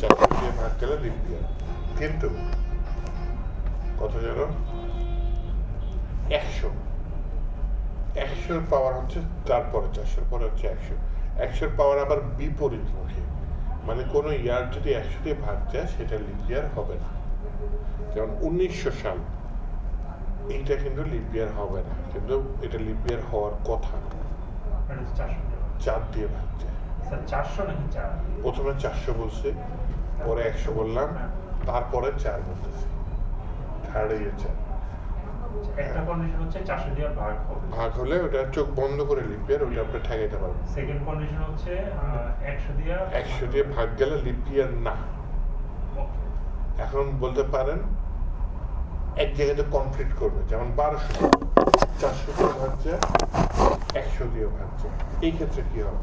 400 দিয়ে ভাগ গেলে লিপ ইয়ার। কিন্তু কত জানো? 100 পাওয়ার হচ্ছে তারপরে 400 পরে হচ্ছে 100 পাওয়ার আবার বিপরীতমুখী, মানে কোনো ইয়ার যদি 100 দিয়ে ভাগ যায় সেটা লিপ ইয়ার হবে না। যেমন 1900 সাল, এইটা কিন্তু লিপ ইয়ার হবে না, কিন্তু এটা লিপ ইয়ার হওয়ার কথা। এটা হচ্ছে 400 দিয়ে। 4 দিয়ে ভাগ যায়, স্যার 400 নাকি 4? প্রথমে 400 বলছি, পরে 100 বললাম, তারপরে 4 বলতেছি, থার্ডে 4 একটা কন্ডিশন হচ্ছে 400 দিয়ে ভাগ হবে, ভাগ হলে ওটা চোখ বন্ধ করে লিপ ইয়ার, ওটা আপনি ঠেকাইতে পারবেন। সেকেন্ড কন্ডিশন হচ্ছে 100 দিয়ে 100 দিয়ে ভাগ গেলে লিপ ইয়ার না। এখন বলতে পারেন এক জায়গাতে কমপ্লিট করবে, যেমন 1200 400 দিয়ে ভাগ যায়, 100 দিয়ে ভাগ যায়, এই ক্ষেত্রে কি হবে?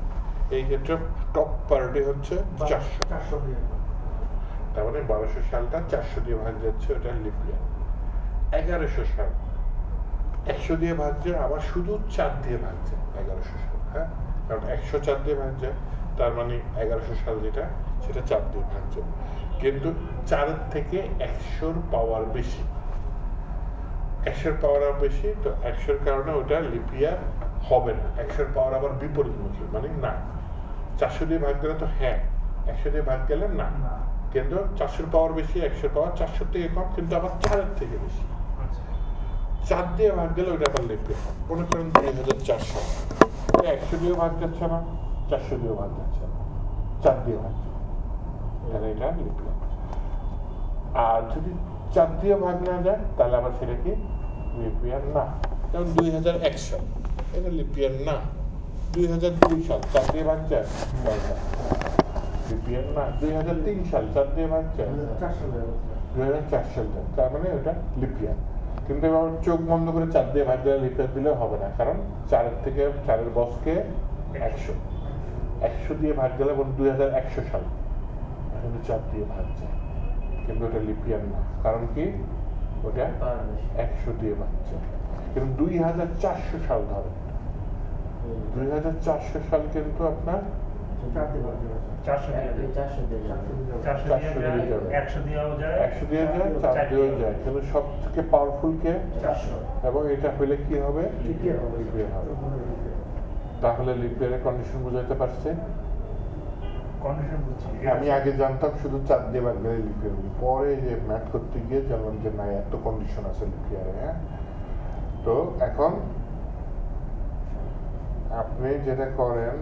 এই ক্ষেত্রে টপ প্রায়োরিটি হচ্ছে 400, 400 দিয়ে। তার মানে 1200 সালটা 400 দিয়ে ভাগ যাচ্ছে, ওটা লিপ ইয়ার। 1100 সাল 100 দিয়ে ভাগ যায়, আবার শুধু 4 দিয়ে ভাগ যায় 1100 সাল, হ্যাঁ, কারণ 100 4 দিয়ে ভাগ যায়, তার মানে 1100 সাল যেটা সেটা 4 দিয়ে ভাগ যায়। কিন্তু 4-এর থেকে 100-র পাওয়ার বেশি, 100-র পাওয়ার বেশি, তো 100-র কারণে ওটা লিপ ইয়ার হবে না। 100-র পাওয়ার আবার বিপরীতমুখী, মানে না। 400 দিয়ে ভাগ গেলে তো হ্যাঁ, 100 দিয়ে ভাগ গেলে না, কিন্তু 400-র পাওয়ার বেশি, 100-র পাওয়ার 400-র থেকে কম, কিন্তু আবার 4-এর থেকে বেশি। আচ্ছা 4 দিয়ে ভাগ গেলে ওটা আবার লিপ ইয়ার। মনে করেন 2400, 100 দিয়ে ভাগ যাচ্ছে না, 400 দিয়ে ভাগ যাচ্ছে না, 4 দিয়ে ভাগ যাচ্ছে, তাহলে এটা লিপ ইয়ার। আর যদি 4 দিয়ে ভাগ না যায় তাহলে আবার সেটা কি লিপ ইয়ার না। যেমন 2001 সাল, এটা লিপ ইয়ার না। 2002 সাল 4 দিয়ে ভাগ যায়, লিপ ইয়ার না। 2003 সাল 4 দিয়ে ভাগ যায়, 2004 সাল যায়, তার মানে ওটা লিপ ইয়ার। কিন্তু এবার চোখ বন্ধ করে 4 দিয়ে ভাগ দিলে লিপ ইয়ার দিলে হবে না, কারণ 4-এর বসকে 100 দিয়ে ভাগ দিলে 2100 সাল, কিন্তু 4 দিয়ে ভাগ যায়, কিন্তু ওটা লিপ ইয়ার না। কারণ কি ওটা 100 দিয়ে ভাগ যায়। কিন্তু 2400 সাল ধরে, 2400 সাল কিন্তু আপনার 400 দিয়ে যায়, 100 দিয়েও যায়, 100 দিয়ে যায়, 4 দিয়েও যায়, কিন্তু সব থেকে পাওয়ারফুল কে 400। এবং এটা হইলে কি হবে, লিপ ইয়ার হবে। তাহলে লিপ ইয়ারের কন্ডিশন বুঝাইতে পারছে। কন্ডিশন বুঝছি। আমি আগে জানতাম শুধু 4 দিয়ে ভাগ গেলে লিপ ইয়ার হবে, পরে যে ম্যাথ করতে গিয়ে জানলাম যে না, এত কন্ডিশন আছে লিপ ইয়ারে। হ্যাঁ, তো এখন আপনি যেটা করেন,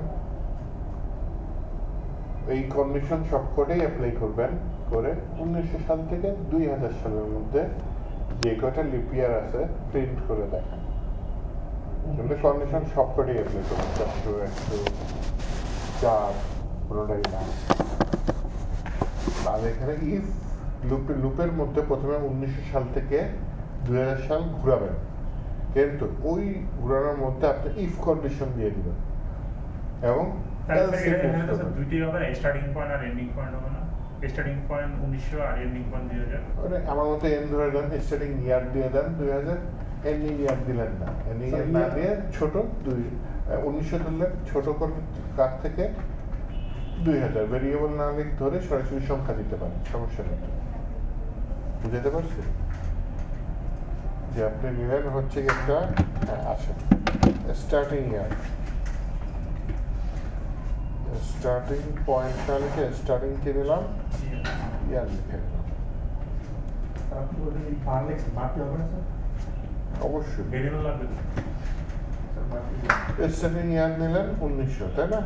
এই কন্ডিশন সবকটাই অ্যাপ্লাই করবেন, করে 1900 সাল থেকে 2000 সালের মধ্যে যে কটা লিপ ইয়ার আছে প্রিন্ট করে দেখান। কিন্তু কন্ডিশন সবকটাই অ্যাপ্লাই করবেন, 400, 100, 4, কোনোটাই না। আর এখানে ইফ লুপের মধ্যে প্রথমে 1900 সাল থেকে 2000 সাল ঘুরাবেন, কিন্তু ওই ঘুরানোর মধ্যে আপনি ইফ কন্ডিশন দিয়ে দিবেন এবং দুইটাই হবে, স্টার্টিং পয়েন্ট আর এন্ডিং পয়েন্ট হবে না? স্টার্টিং পয়েন্ট 1900 আর এন্ডিং পয়েন্ট 2000। আমার মতো এন ধরে দেন, স্টার্টিং ইয়ার দিয়ে দেন 2000, এন্ডিং ইয়ার দিলেন না, এন্ডিং ইয়ার না দিয়ে ছোট 1900 ধরলেন, ছোট করে কার থেকে 2000, ভেরিয়েবল না লিখ ধরে সরাসরি সংখ্যা দিতে পারেন, সমস্যা নেই। বুঝতে পারছি যে আপনি নিলেন হচ্ছে একটা আসেন স্টার্টিং ইয়ার, স্টার্টিং পয়েন্ট না লিখে স্টার্টিং কি নিলাম, ইয়ার লিখে নিলাম। আপনি বলছেন এই বার লেখছেন, বাড়তে হবে না স্যার? অবশ্যই ভেরিয়েবল লাগবে। স্যার বাড়তে স্টার্টিং ইয়ার নিলেন 1900, তাই না?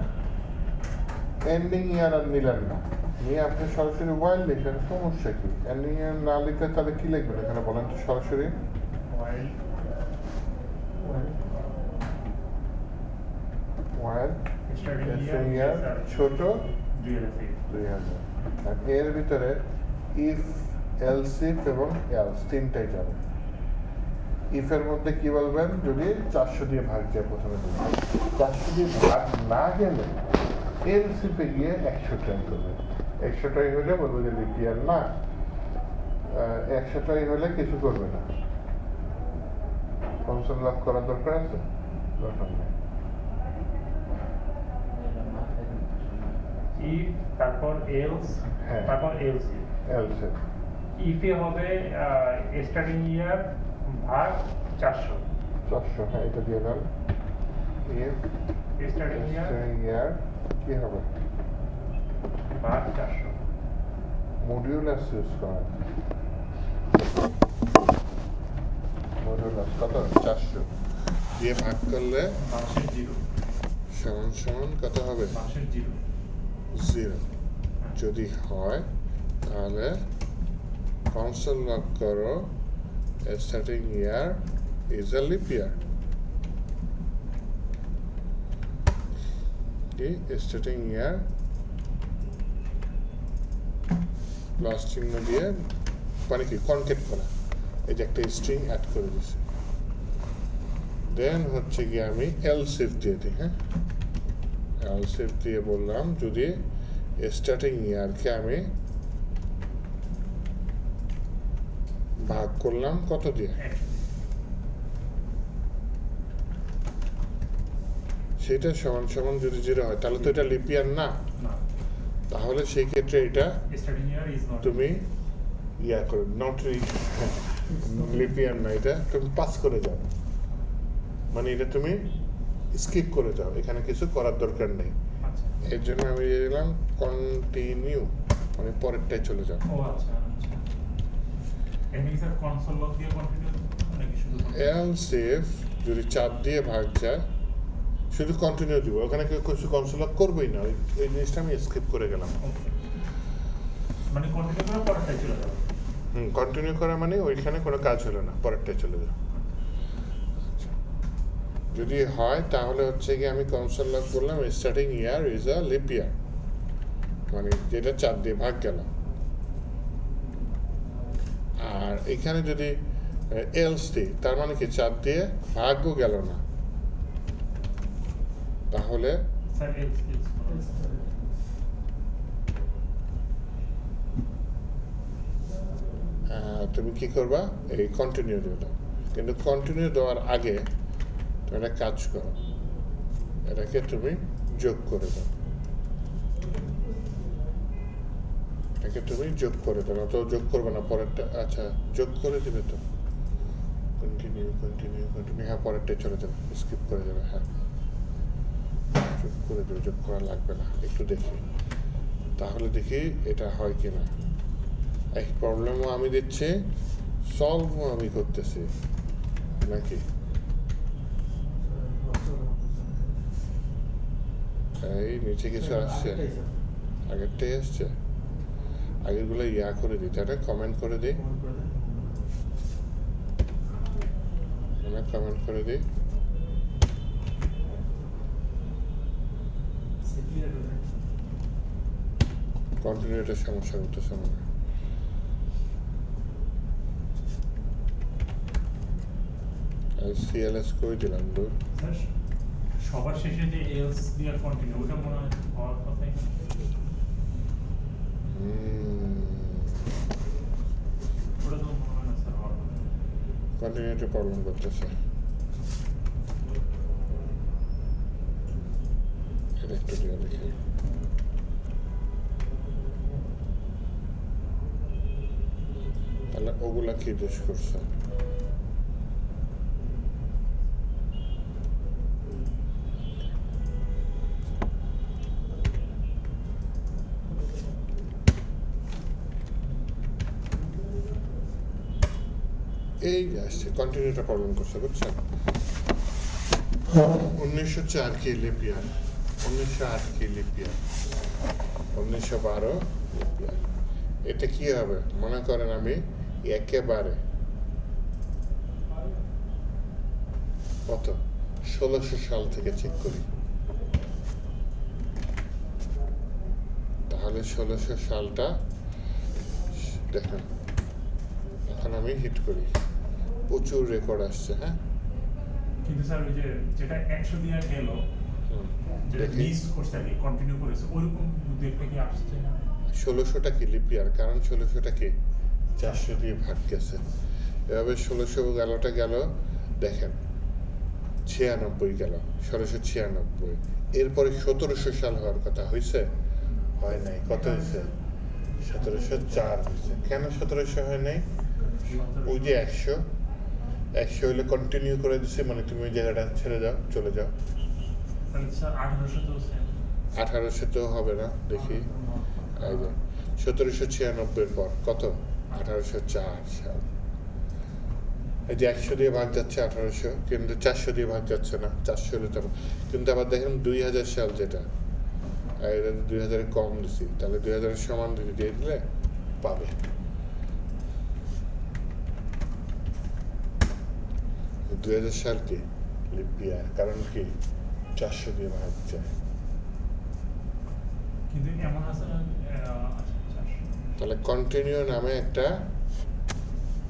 এন্ডিং ইয়ার আর নিলেন না, নিয়ে আপনি সরাসরি ওয়াইল লিখেন, সমস্যা কি? এন্ডিং ইয়ার না লিখলে তাহলে কি লিখবেন এখানে বলেন তো সরাসরি? ওয়াইল ওয়াইল স্টার্টিং ইয়ার ছোট 2000। আর এর ভিতরে ইফ, এলস ইফ এবং এলস তিনটাই যাবে। ইফের মধ্যে কি বলবেন, যদি 400 দিয়ে ভাগ যায় প্রথমে, 400 দিয়ে ভাগ না গেলে এলস ইফে গিয়ে 100 ট্রাই করবে। 100 ট্রাই হলে বলবো যে লিপ ইয়ার না, 100 ট্রাই হলে কিছু করবে না। কনসোল লক করার দরকার আছে? দরকার নেই। ইফ, তারপর এলস, হ্যাঁ। তারপর এলস। এলস ইফ ইফে হবে স্টার্টিং ইয়ার ভাগ 400, 400, হ্যাঁ এটা দিয়ে দেন। ইফ স্টার্টিং ইয়ার কি হবে, ভাগ 400। মডিউলাস ইউজ করা, মডিউলাস কত, 400 দিয়ে ভাগ করলে মাসের 0, সমান সমান কত হবে, মাসের 0। 0 যদি হয় তাহলে কনসোল লক করো, starting year is a lip ইয়ার। কি স্টার্টিং ইয়ার প্লাস চিহ্ন দিয়ে, মানে কি কনকেট করা, এই যে একটা স্ট্রিং অ্যাড করে দিছি। দেন হচ্ছে গিয়ে আমি এলস ইফ দিয়ে দিই। হ্যাঁ, এলস ইফ দিয়ে বললাম যদি স্টার্টিং ইয়ারকে আমি ভাগ করলাম কত দিয়ে, সেটা সমান সমান যদি 0 হয় তাহলে তো এটা লিপ ইয়ার না, তাহলে সেই ক্ষেত্রে এটা স্টার্টিং ইয়ার ইজ নট, তুমি ইয়া করে নট লিপ ইয়ার না, এটা তুমি পাস করে যাও, মানে এটা তুমি স্কিপ করে যাও, এখানে কিছু করার দরকার নেই। আচ্ছা। এর জন্য আমি দিয়ে দিলাম কন্টিনিউ, মানে পরেরটাই চলে যাও। ও আচ্ছা আচ্ছা। এন্ডিং স্যার কনসোল লক দিয়ে কন্টিনিউ নাকি শুধু else if যদি 4 দিয়ে ভাগ যায় শুধু কন্টিনিউ দিব, ওখানে কেউ কিছু কনসোল করবেই না, এই জিনিসটা আমি স্কিপ করে গেলাম। ওকে, মানে কন্টিনিউ করে পরেরটাই চলে যাবে। কন্টিনিউ করা মানে ওইখানে কোনো কাজ হলো না, পরেরটাই চলে যাবে। আচ্ছা। যদি হয় তাহলে হচ্ছে কি আমি কনসোল লগ বললাম starting year is a lip ইয়ার, মানে যেটা 4 দিয়ে ভাগ গেল। আর এখানে যদি এলস দিই তার মানে কি 4 দিয়ে ভাগও গেল না, তাহলে স্যার তুমি কি করবা, এই কন্টিনিউ দিয়ে দাও। কিন্তু কন্টিনিউ দেওয়ার আগে তুমি একটা কাজ করো, এটাকে তুমি যোগ করে দাও, এটাকে তুমি যোগ করে দাও, তো যোগ করবে না পরেরটা। আচ্ছা যোগ করে দিবে তো, কন্টিনিউ কন্টিনিউ কন্টিনিউ, হ্যাঁ পরেরটাই চলে যাবে, স্কিপ করে যাবে। হ্যাঁ যোগ করে দেবে, যোগ করা লাগবে না। একটু দেখি তাহলে, দেখি এটা হয় কি না। এক প্রবলেমও আমি দিচ্ছি, সলভও আমি করতেছি নাকি। এই নিচে কিছু আসছে, আগেরটাই আসছে, আগেরগুলো ইয়া করে দিই, এটা কমেন্ট করে দিই, কমেন্ট করে দিই। কন্টিনিউটার সমস্যা করতেছে মনে হয়। সিএলএস করে দিলাম দূর। স্যার সবার শেষে যে এলস দিয়ে কন্টিনিউ, ওটা মনে হয় হওয়ার কথা এখানে। ওটা তো মনে হয় না স্যার হওয়ার কথা। কন্টিনিউটি প্রবলেম করতেছে, এটা একটু দিয়ে দেখি। তাহলে ওগুলা কি দোষ করছে? এই যে আসছে, কন্টিনিউটা প্রবলেম করছে, বুঝছেন? 1904 কি লিপ ইয়ার, 1908 কি লিপ ইয়ার, 1912 লিপ ইয়ার। এটা কি হবে মনে করেন, আমি একেবারে কত 1600 সাল থেকে চেক করি, তাহলে 1600 সালটা দেখেন। এখন আমি হিট করি, প্রচুর রেকর্ড আসছে। হ্যাঁ কিন্তু স্যার ওই যে যেটা 100 দিয়ে গেল, যেটা দেখি মিস করছে আর কি, কন্টিনিউ করেছে, ওইরকম দু একটা কি আসছে না? 1600টা কি লিপ ইয়ার, কারণ 1600টা কি 400 দিয়ে ভাগ গেছে। এভাবে 1600 গেলটা গেল, দেখেন 96 গেল, 1696। এরপরে 1700 সাল হওয়ার কথা হয়েছে, হয় নাই। কত হয়েছে? 1704 হয়েছে। কেন 1700 হয় নাই? ওই যে 100 হইলে কন্টিনিউ করে দিছি, মানে তুমি ওই জায়গাটা ছেড়ে যাও, চলে যাও। তাহলে স্যার 1800 তো স্যার 1800 তো হবে না, দেখি। এই যে 1796 পর কত? 1804 সাল। এই যে 100 দিয়ে ভাগ যাচ্ছে 1800, কিন্তু 400 দিয়ে ভাগ যাচ্ছে না। 400 হলে তো, কিন্তু আবার দেখেন 2000 সাল যেটা, এটা 2000 কম দিছি, তাহলে 2000 সমান দিয়ে দিলে পাবে। তো 2000 সাল কি লিপ ইয়ার, কারণ কি 400 দিয়ে ভাগ যায়। কিন্তু এমন আছে না, তাহলে কন্টিনিউ নামে একটা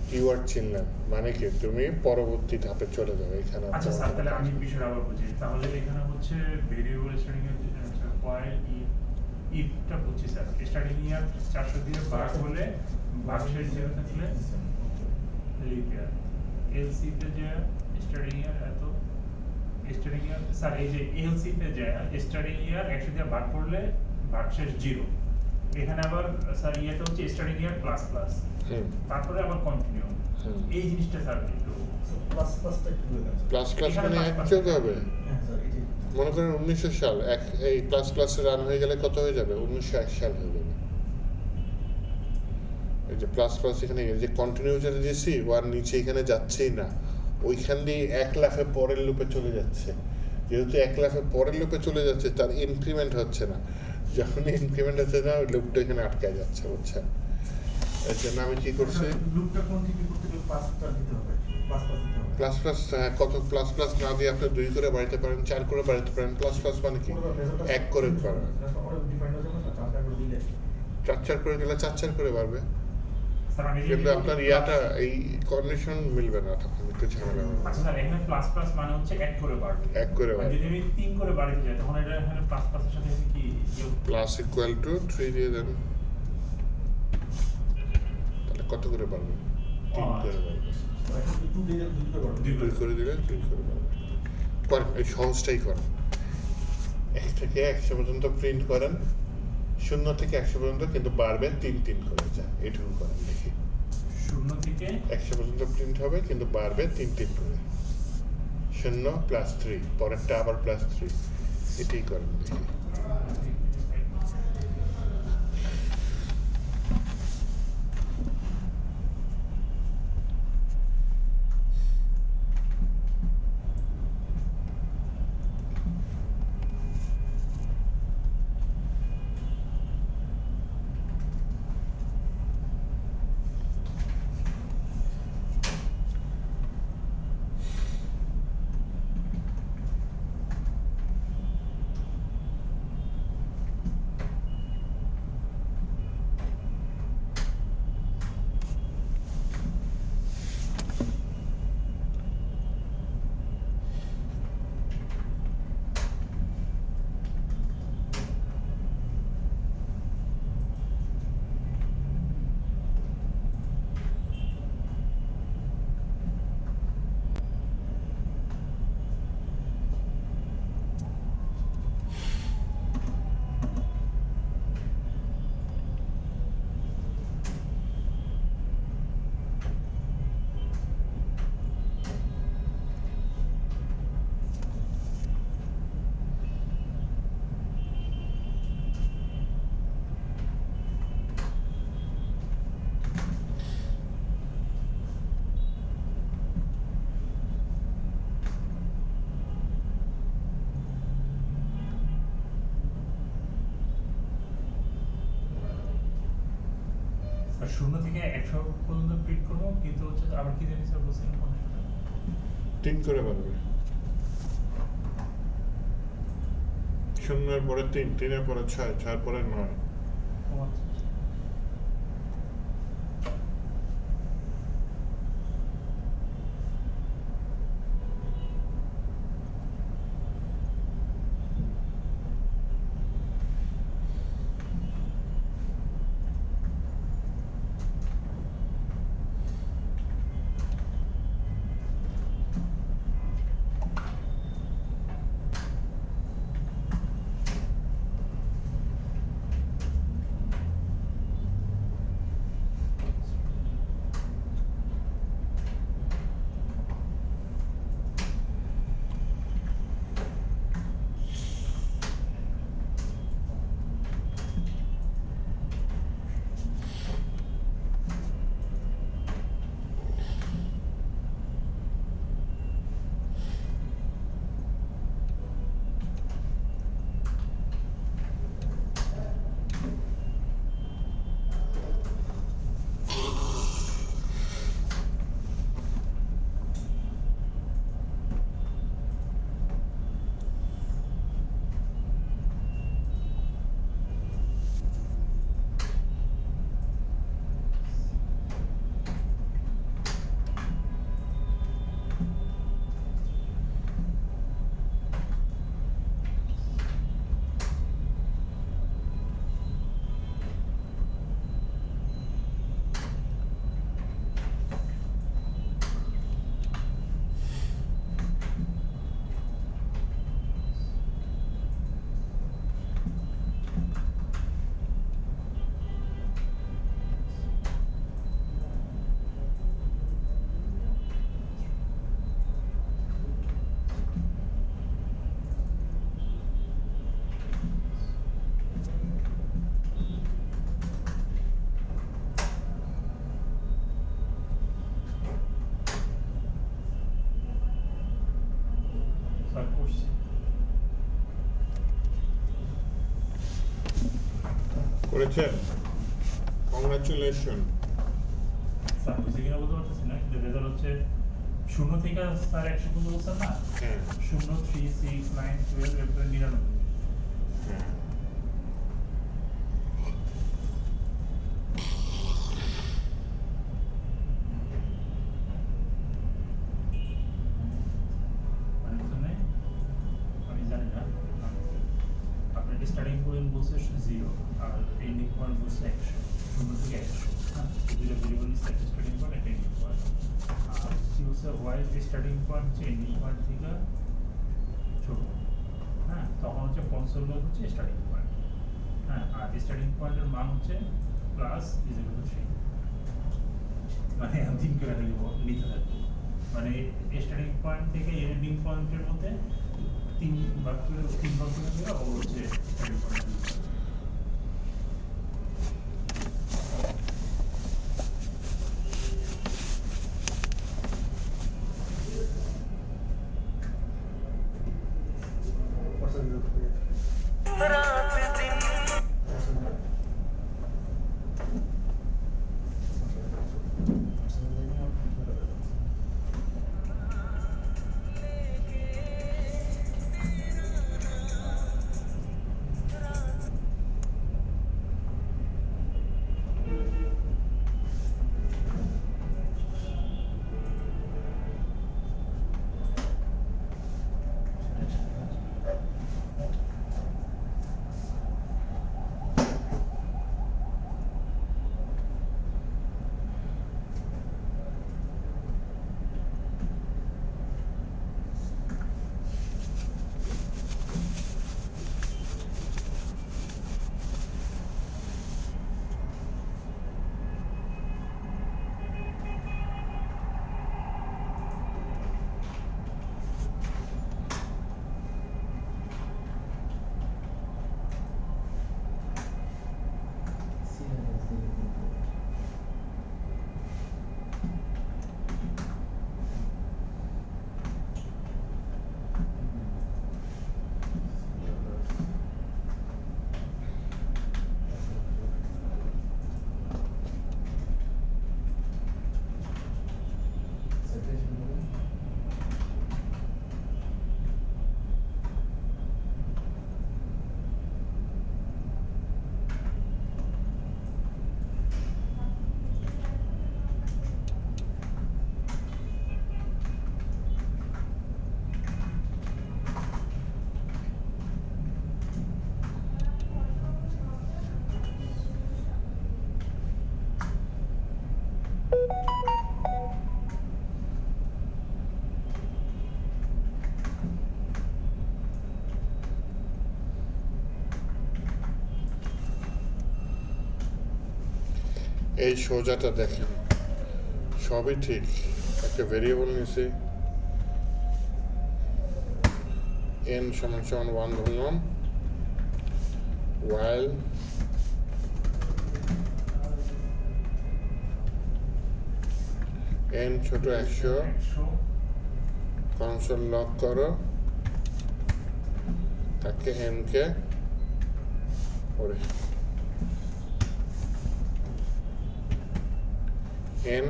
কিওয়ার্ড চিনলাম, মানে কি তুমি পরবর্তী ধাপে চলে যাবে। এখানে আচ্ছা স্যার, তাহলে আমি বিষয়টা আবার বুঝি। তাহলে এখানে হচ্ছে ভেরিয়েবল স্টার্টিং এর হোয়াইল ইফটা বুঝছি স্যার। স্টার্টিং ইয়ার 400 দিয়ে ভাগ হলে ভাগশেষ জিরো থাকলে লিপ ইয়ার। এলসি তে যে স্টার্টিং ইয়ার এত, স্টার্টিং ইয়ার স্যার এই যে এলসি তে যে স্টার্টিং ইয়ার 100 দিয়ে ভাগ করলে ভাগশেষ জিরো। এখানে আবার স্যার ইয়েটা হচ্ছে স্টার্টিং ইয়ার প্লাস প্লাস, তারপরে আবার কন্টিনিউ। এই জিনিসটা স্যার একটু প্লাস প্লাসটা একটু বলে দেন। প্লাস প্লাস মানে এক যোগ হবে। হ্যাঁ স্যার, এই যে মনে করেন 1900 সাল, এই প্লাস প্লাসে রান হয়ে গেলে কত হয়ে যাবে? 1901 সাল হয়ে যাবে। এই যে প্লাস প্লাস এখানে এই যে কন্টিনিউ যেটা দিয়েছি ওয়ার নিচে এখানে যাচ্ছেই না, ওইখান দিয়ে এক লাফে পরের লুপে চলে যাচ্ছে। যেহেতু এক লাফে পরের লুপে চলে যাচ্ছে তার ইনক্রিমেন্ট হচ্ছে না, যখন ইনক্রিমেন্ট হচ্ছে না ওই লুপটা এখানে আটকায় যাচ্ছে, বুঝছেন? এর জন্য আমি কি করছি, লুপটা কন্টিনিউ করতে গেলে পাসটা দিতে হবে, পাস দিতে হবে। প্লাস প্লাস কত প্লাস প্লাস না দিয়ে আপনি 2 করে বাড়াতে পারেন, 4 করে বাড়াতে পারেন। প্লাস প্লাস মানে কি, 1 করে পারবেন, ডিফাইন হয়ে যাবে না, চারটা করে দিলে 4 করে দিলে 4 করে বাড়বে, স্যার আমি কিন্তু আপনার ইয়াটা এই কন্ডিশন মিলবে না, তখন একটু ঝামেলা হবে। আচ্ছা স্যার এখানে প্লাস প্লাস মানে হচ্ছে 1 করে বাড়বে, 1 করে আর বাড়বে, যদি আমি 3 করে বাড়াতে যাই তখন এটা এখানে প্লাস প্লাসের সাথে আমি কি প্লাস ইকুয়াল টু 3 দিয়ে দেন, তাহলে কত করে বাড়বে? 3 করে বাড়বে। টু দিলে দুই করে করবে। 2 করে দিলে 3 করে বাড়বে। করেন, এই সহজটাই করেন। 1 থেকে 100 পর্যন্ত প্রিন্ট করেন, 0 থেকে 100 পর্যন্ত কিন্তু বাড়বে 3 করে যায়, এটুকু করেন দেখি। 0 থেকে 100 পর্যন্ত প্রিন্ট হবে কিন্তু বাড়বে 3 করে, 0 প্লাস 3, পরেরটা আবার প্লাস 3, এটাই করেন দেখি। আর 0 থেকে 100 পর্যন্ত প্রিন্ট করব, কিন্তু হচ্ছে আবার কি জানি স্যার বলছিলেন কোন 3 করে বাড়বে, 0 পরে 3, 3 পরে 6, 6 পরে 9। ও আচ্ছা। করেছেন? কংগ্রাচুলেশন। স্যার বুঝে কিনা বলতে পারতেছি না, কিন্তু রেজাল্ট হচ্ছে 0 থেকে স্যার 100 পর্যন্ত বলছেন না, হ্যাঁ 0, 3, 6, 9, 12 এরপরে 99। হ্যাঁ মানে এখানে আমি জানি না, আপনার স্টার্টিং পয়েন্ট বলছে 0 আর এন্ডিং পয়েন্ট বলছে 100, 0 থেকে 100। হ্যাঁ, দুটো ভেরিয়েবল স্টার্টিং পয়েন্ট একটা এন্ডিং পয়েন্ট। আর কি হচ্ছে ওয়াই স্টার্টিং পয়েন্ট হচ্ছে এন্ডিং পয়েন্ট থেকে ছোট। হ্যাঁ, তখন হচ্ছে কনসোল লগ হচ্ছে স্টার্টিং পয়েন্ট। হ্যাঁ, আর স্টার্টিং পয়েন্টের মান হচ্ছে প্লাস ইজ ইকুয়াল টু 3। মানে আমি 3 করে নিতে থাকবো, মানে স্টার্টিং পয়েন্ট থেকে এন্ডিং পয়েন্টের মধ্যে 3 ভাগ করে দেওয়া ও হচ্ছে starting point. What's the result? এই সোজাটা দেখেন, সবই ঠিক। একটা ভেরিয়েবল নিছি, n সমান সমান 1 ধরলাম, while n ছোট 100, কনসোল লক করো, তাকে n কে ওরে n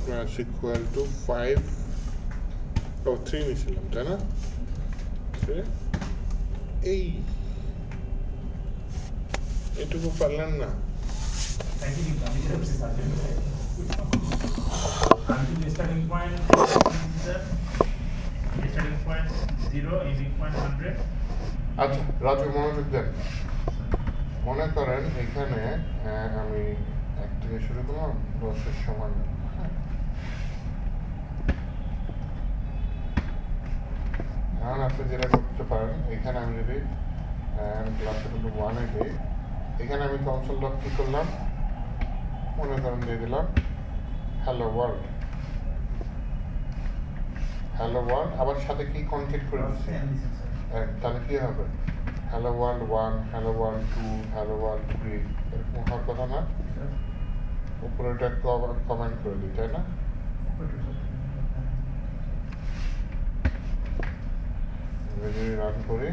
plus equal to 5 ও 3 নিয়েছিলাম, তাই না? 3 এই এটুকু পারলেন না? আমি কিন্তু স্টার্টিং পয়েন্ট 0, এন্ডিং পয়েন্ট 100। আচ্ছা রাজু, মনোযোগ দেন। মনে করেন এখানে আমি 1 থেকে শুরু করলাম, 10-এর সমান। এখন আপনি যেটা করতে পারেন, এখানে আমি যদি প্লাস ইকুয়াল টু 1 দিই, এখানে আমি কনসোল লক কি করলাম, মনে করেন দিয়ে দিলাম হ্যালো ওয়ার্ল্ড। হ্যালো ওয়ার্ল্ড আবার সাথে কি কনকেট করে দিচ্ছি, তাহলে কি হবে? Hello world 1, hello world 2, hello world 3, এরকম হওয়ার কথা না? উপরে এটা কমেন্ট করে দিই, তাই না? যদি রান করি,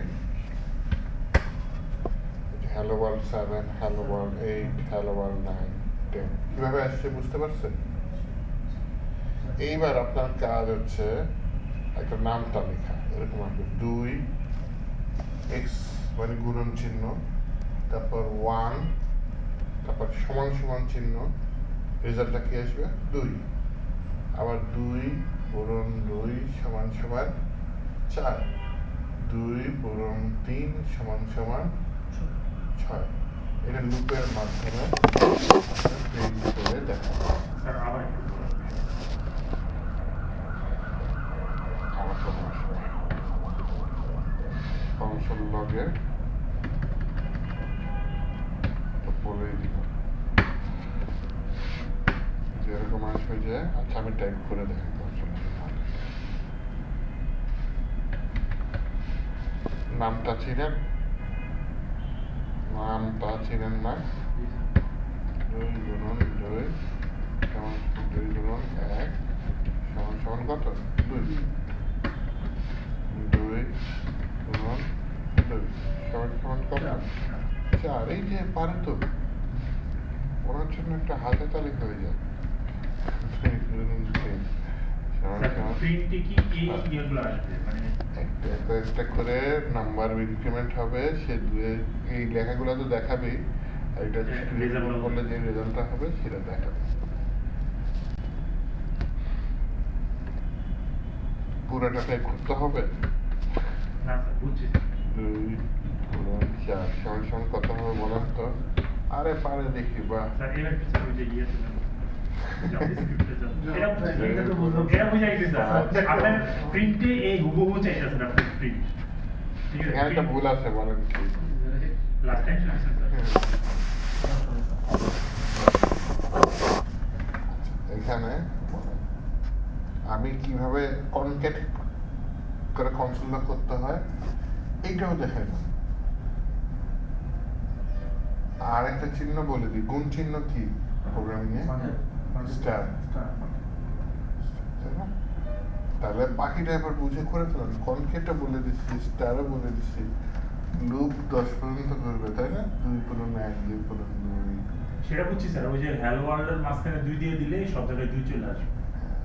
hello world 7, hello world 8, hello world 9, 10 কিভাবে আসছে বুঝতে পারছেন? এইবার আপনার কাজ হচ্ছে একটা নামটা লেখা, এরকম আসবে 2 x মানে গুণন চিহ্ন, তারপর 1, তারপর সমান সমান চিহ্ন, রেজাল্টটা কি আসবে 2, আবার 2 পূরণ 2 সমান সমান 4, 2 পূরণ 3 সমান সমান 6। এটা লুপের মাধ্যমে প্রিন্ট করে দেখা স্যার আবার একটু বলুন। আমার সমস্যা কনসোল লগের বলেই দিল যেরকম আসবে যে, আচ্ছা আমি টাইপ করে দেখি কনসোল নামটা ছিলেন না 2 গুণন 2 সমান 2 গুণন 1 সমান সমান কত 2, 2 গুণন 2 সমান সমান কত 4। এই যে পারে তো ওনার জন্য একটা হাতে তালি হয়ে যায়। 2 গুণন 3 সমান সমান প্রিন্টে কি এই ইয়েগুলো আসবে মানে একটা করে নাম্বার ইনক্রিমেন্ট হবে, সে এই লেখাগুলো তো দেখাবেই, আর এটা রেজাল্ট করলে যে রেজাল্টটা হবে সেটা দেখাবে। পুরোটাকে করতে হবে। না স্যার বুঝছি 2 গুণন 4 সমান সমান কত হবে বলেন তো? আরে পারে দেখি বা স্যার এবার কি স্যার ওই যে ইয়ে ছিল এটা বুঝাই গেছে স্যার আপনার প্রিন্টে এই হুবহু চাইতেছেন আপনি প্রিন্ট ঠিক আছে এখানে একটা ভুল আছে বলেন কি? লাস্ট টাইম শুনেছেন স্যার এখানে আমি কিভাবে কনকেট করে কনসোল করতে হয় এইটাও দেখাই না। আর একটা চিহ্ন বলে দিই, গুণ চিহ্ন কি প্রোগ্রামিং এ? স্টার। তাই না? তাহলে বাকিটা এবার বুঝে করে ফেলেন। কনকেটটা বলে দিচ্ছি, স্টারও বলে দিচ্ছি, লুপ 10 পর্যন্ত করবে, তাই না? 2 পূরণ 1, 2 পূরণ 2, সেটা বুঝছি স্যার ওই যে হ্যালো ওয়ার্ল্ডের মাঝখানে 2 দিয়ে দিলে সব জায়গায় 2 চলে আসবে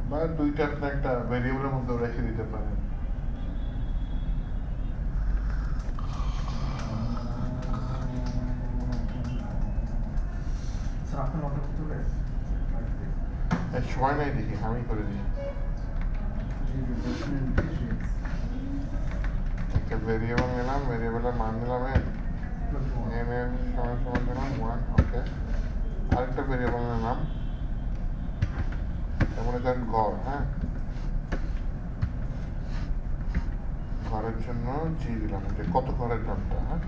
বা 2টা আপনি একটা ভেরিয়েবলের মধ্যে রেখে দিতে পারেন। স্যার আপনার অর্ডার করতে হবে এর সময় নাই দেখি, আমি করে দিই। একটা ভেরিয়েবল নিলাম, ভেরিয়েবলের মান নিলাম n এর সমান সমান দিলাম 1, ওকে। আরেকটা ভেরিয়েবল নিলাম, মনে করেন ঘর, হ্যাঁ, ঘরের জন্য g দিলাম, যে কত ঘরের নামটা, হ্যাঁ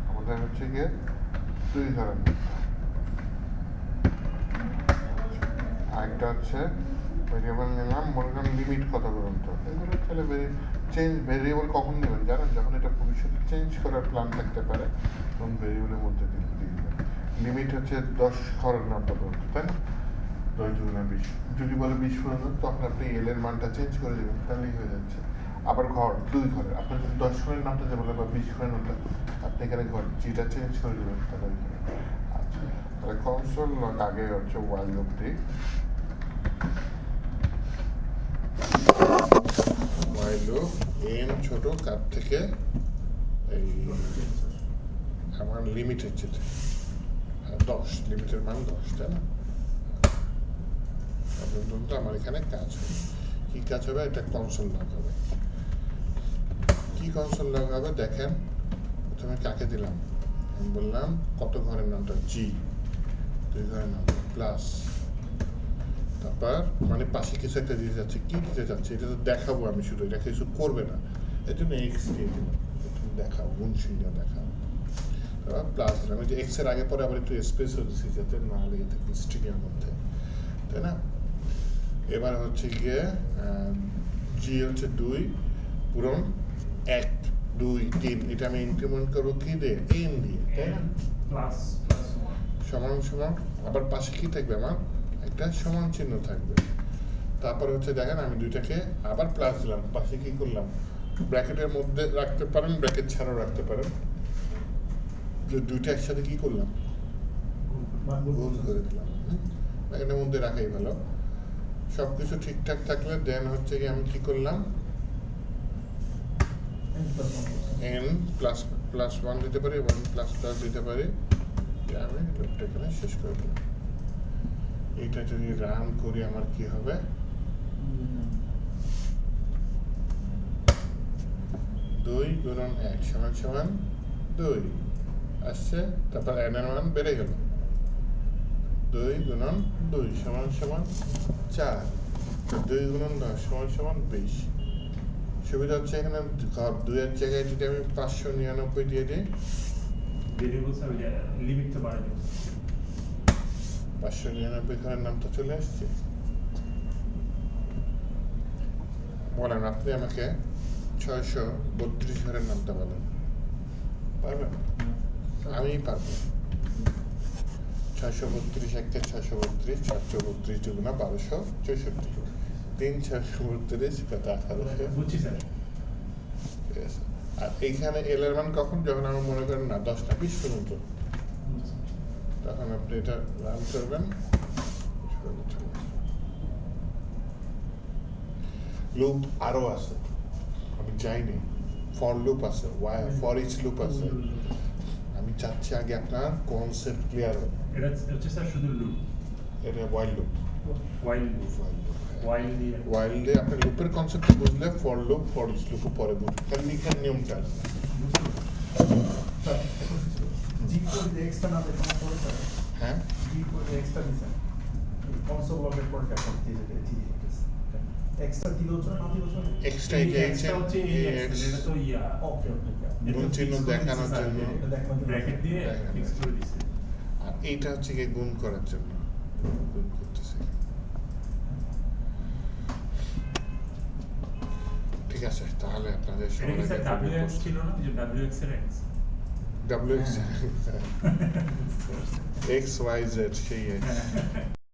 আমাদের হচ্ছে গিয়ে 2 ঘরের নামটা। আরেকটা হচ্ছে ভেরিয়েবল নিলাম, মনে করেন লিমিট কত পর্যন্ত। এগুলো তাহলে ভেরিয়েবল কখন নেবেন জানেন? যখন এটা ভবিষ্যতে চেঞ্জ করার প্ল্যান থাকতে পারে তখন ভেরিয়েবলের মধ্যে দিয়ে দিবেন। লিমিট হচ্ছে 10 ঘরের নামটা পর্যন্ত, তাই না? 10 × 20, যদি বলে 20 পর্যন্ত তখন আপনি এল এর মানটা চেঞ্জ করে দেবেন, তাহলেই হয়ে যাচ্ছে। আবার ঘর 2 ঘরের, আপনার যদি 10 ঘরের নামটা যে বলে বা 20 ঘরের নামটা, আপনি এখানে ঘর যেটা চেঞ্জ করে দেবেন তাহলে আচ্ছা। তাহলে কনসোল লগ আগে হচ্ছে ওয়াইল লুপ দিই, ওয়াইল লুপ n ছোট কার থেকে এই আমার লিমিট হচ্ছে 10, লিমিটের মান 10, তাই না? পর্যন্ত আমার এখানে কাজ হবে। কি কাজ হবে? এটা কনসোল লগ হবে। কি কনসোল লগ হবে দেখেন। প্রথমে কাকে দিলাম? আমি বললাম কত ঘরের নামটা g, 2 ঘরের নাম প্লাস, তারপর মানে পাশে কিছু একটা দিতে যাচ্ছে, কি দিতে যাচ্ছে এটা তো দেখাবো আমি, শুধু এটা কিছু করবে না, এর জন্য x দিয়ে দিলাম, দেখাও গুণ চিহ্ন দেখাও, প্লাস দিলাম। এই যে x এর আগে পরে আবার একটু স্পেস হচ্ছে যাতে না লেগে থাকে স্ট্রিং এর মধ্যে, তাই না? এবার হচ্ছে গিয়ে g হচ্ছে 2 পূরণ 1, 2, 3, এটা আমি ইনক্রিমেন্ট করবো কি দিয়ে? n দিয়ে, তাই না? প্লাস সমান সমান, আবার পাশে কি থাকবে? আমার একটা সমান চিহ্ন থাকবে। তারপর হচ্ছে দেখেন আমি দুইটাকে আবার প্লাস দিলাম, পাশে কি করলাম? ব্র্যাকেটের মধ্যে রাখতে পারেন, ব্র্যাকেট ছাড়াও রাখতে পারেন। দুইটা একসাথে কি করলাম গুণ করে দিলাম এখানের মধ্যে রাখাই ভালো সবকিছু ঠিকঠাক থাকলে দেন হচ্ছে কি আমি কি করলাম n প্লাস প্লাস 1 দিতে পারি 1 প্লাস প্লাস দিতে পারি আমি লোকটা এখানে শেষ করে দিলাম এটা যদি রান করি আমার কি হবে 2 গুণন 1 সমান সমান 2 আসছে তারপর n এর মান বেড়ে গেল 2 গুণন 2 সমান সমান 4 তো 2 গুণন 10 সমান সমান 20 সুবিধা হচ্ছে এখানে ঘর 2 এর জায়গায় যদি আমি 599 দিয়ে দিই ভেরিয়েবলস আর লিমিটটা বাড়াই দিই 599 ঘরের নামটা চলে আসছে বলেন আপনি আমাকে 632 ঘরের নামটা বলেন পারবেন আমি পারবো 632 একটা 632 432 দুগুণা 1264 3 632 কত 1800 বুঝছি স্যার ঠিক আছে আর এইখানে এল এর মান কখন যখন আমার মনে করেন না 10টা 20 পর্যন্ত তখন আপনি এটা রান করবেন লুপ আরো আছে আমি যাইনি ফর লুপ আছে ফর ইচ লুপ আছে আমি চাচ্ছি আগে আপনার কনসেপ্ট ক্লিয়ার হোক এটা হচ্ছে স্যার শুধু লুপ এটা ওয়াইল লুপ ওয়াইল লুপ ওয়াইল দিয়ে ওয়াইল্ডে আপনি লুপের কনসেপ্ট বুঝলে for loop for each loop পরে বুঝবেন তাহলে লিখার নিয়মটা আছে জি কোড যে এক্সট্রা না দেখানো পড়ে স্যার হ্যাঁ জি কোড যে এক্সট্রা দিছেন কনসোল লগের পর দেখা দিয়ে যেতে জি এক্সট্রা দিলো তো না দিলো স্যার এক্সট্রা এই যে এক্সট্রা হচ্ছে এই এক্সেল এটা তো ইয়া ওকে ওকে গুণ চিহ্ন দেখানোর জন্য এটা দেখানোর জন্য ব্র্যাকেট দিয়ে ফিক্স করে দিছে আর এইটা হচ্ছে গিয়ে গুণ করার জন্য গুণ করতেছে ঠিক আছে তাহলে আপনাদের এটা কি স্যার WX ছিল না যে WX এর X WX X Y Z সেই X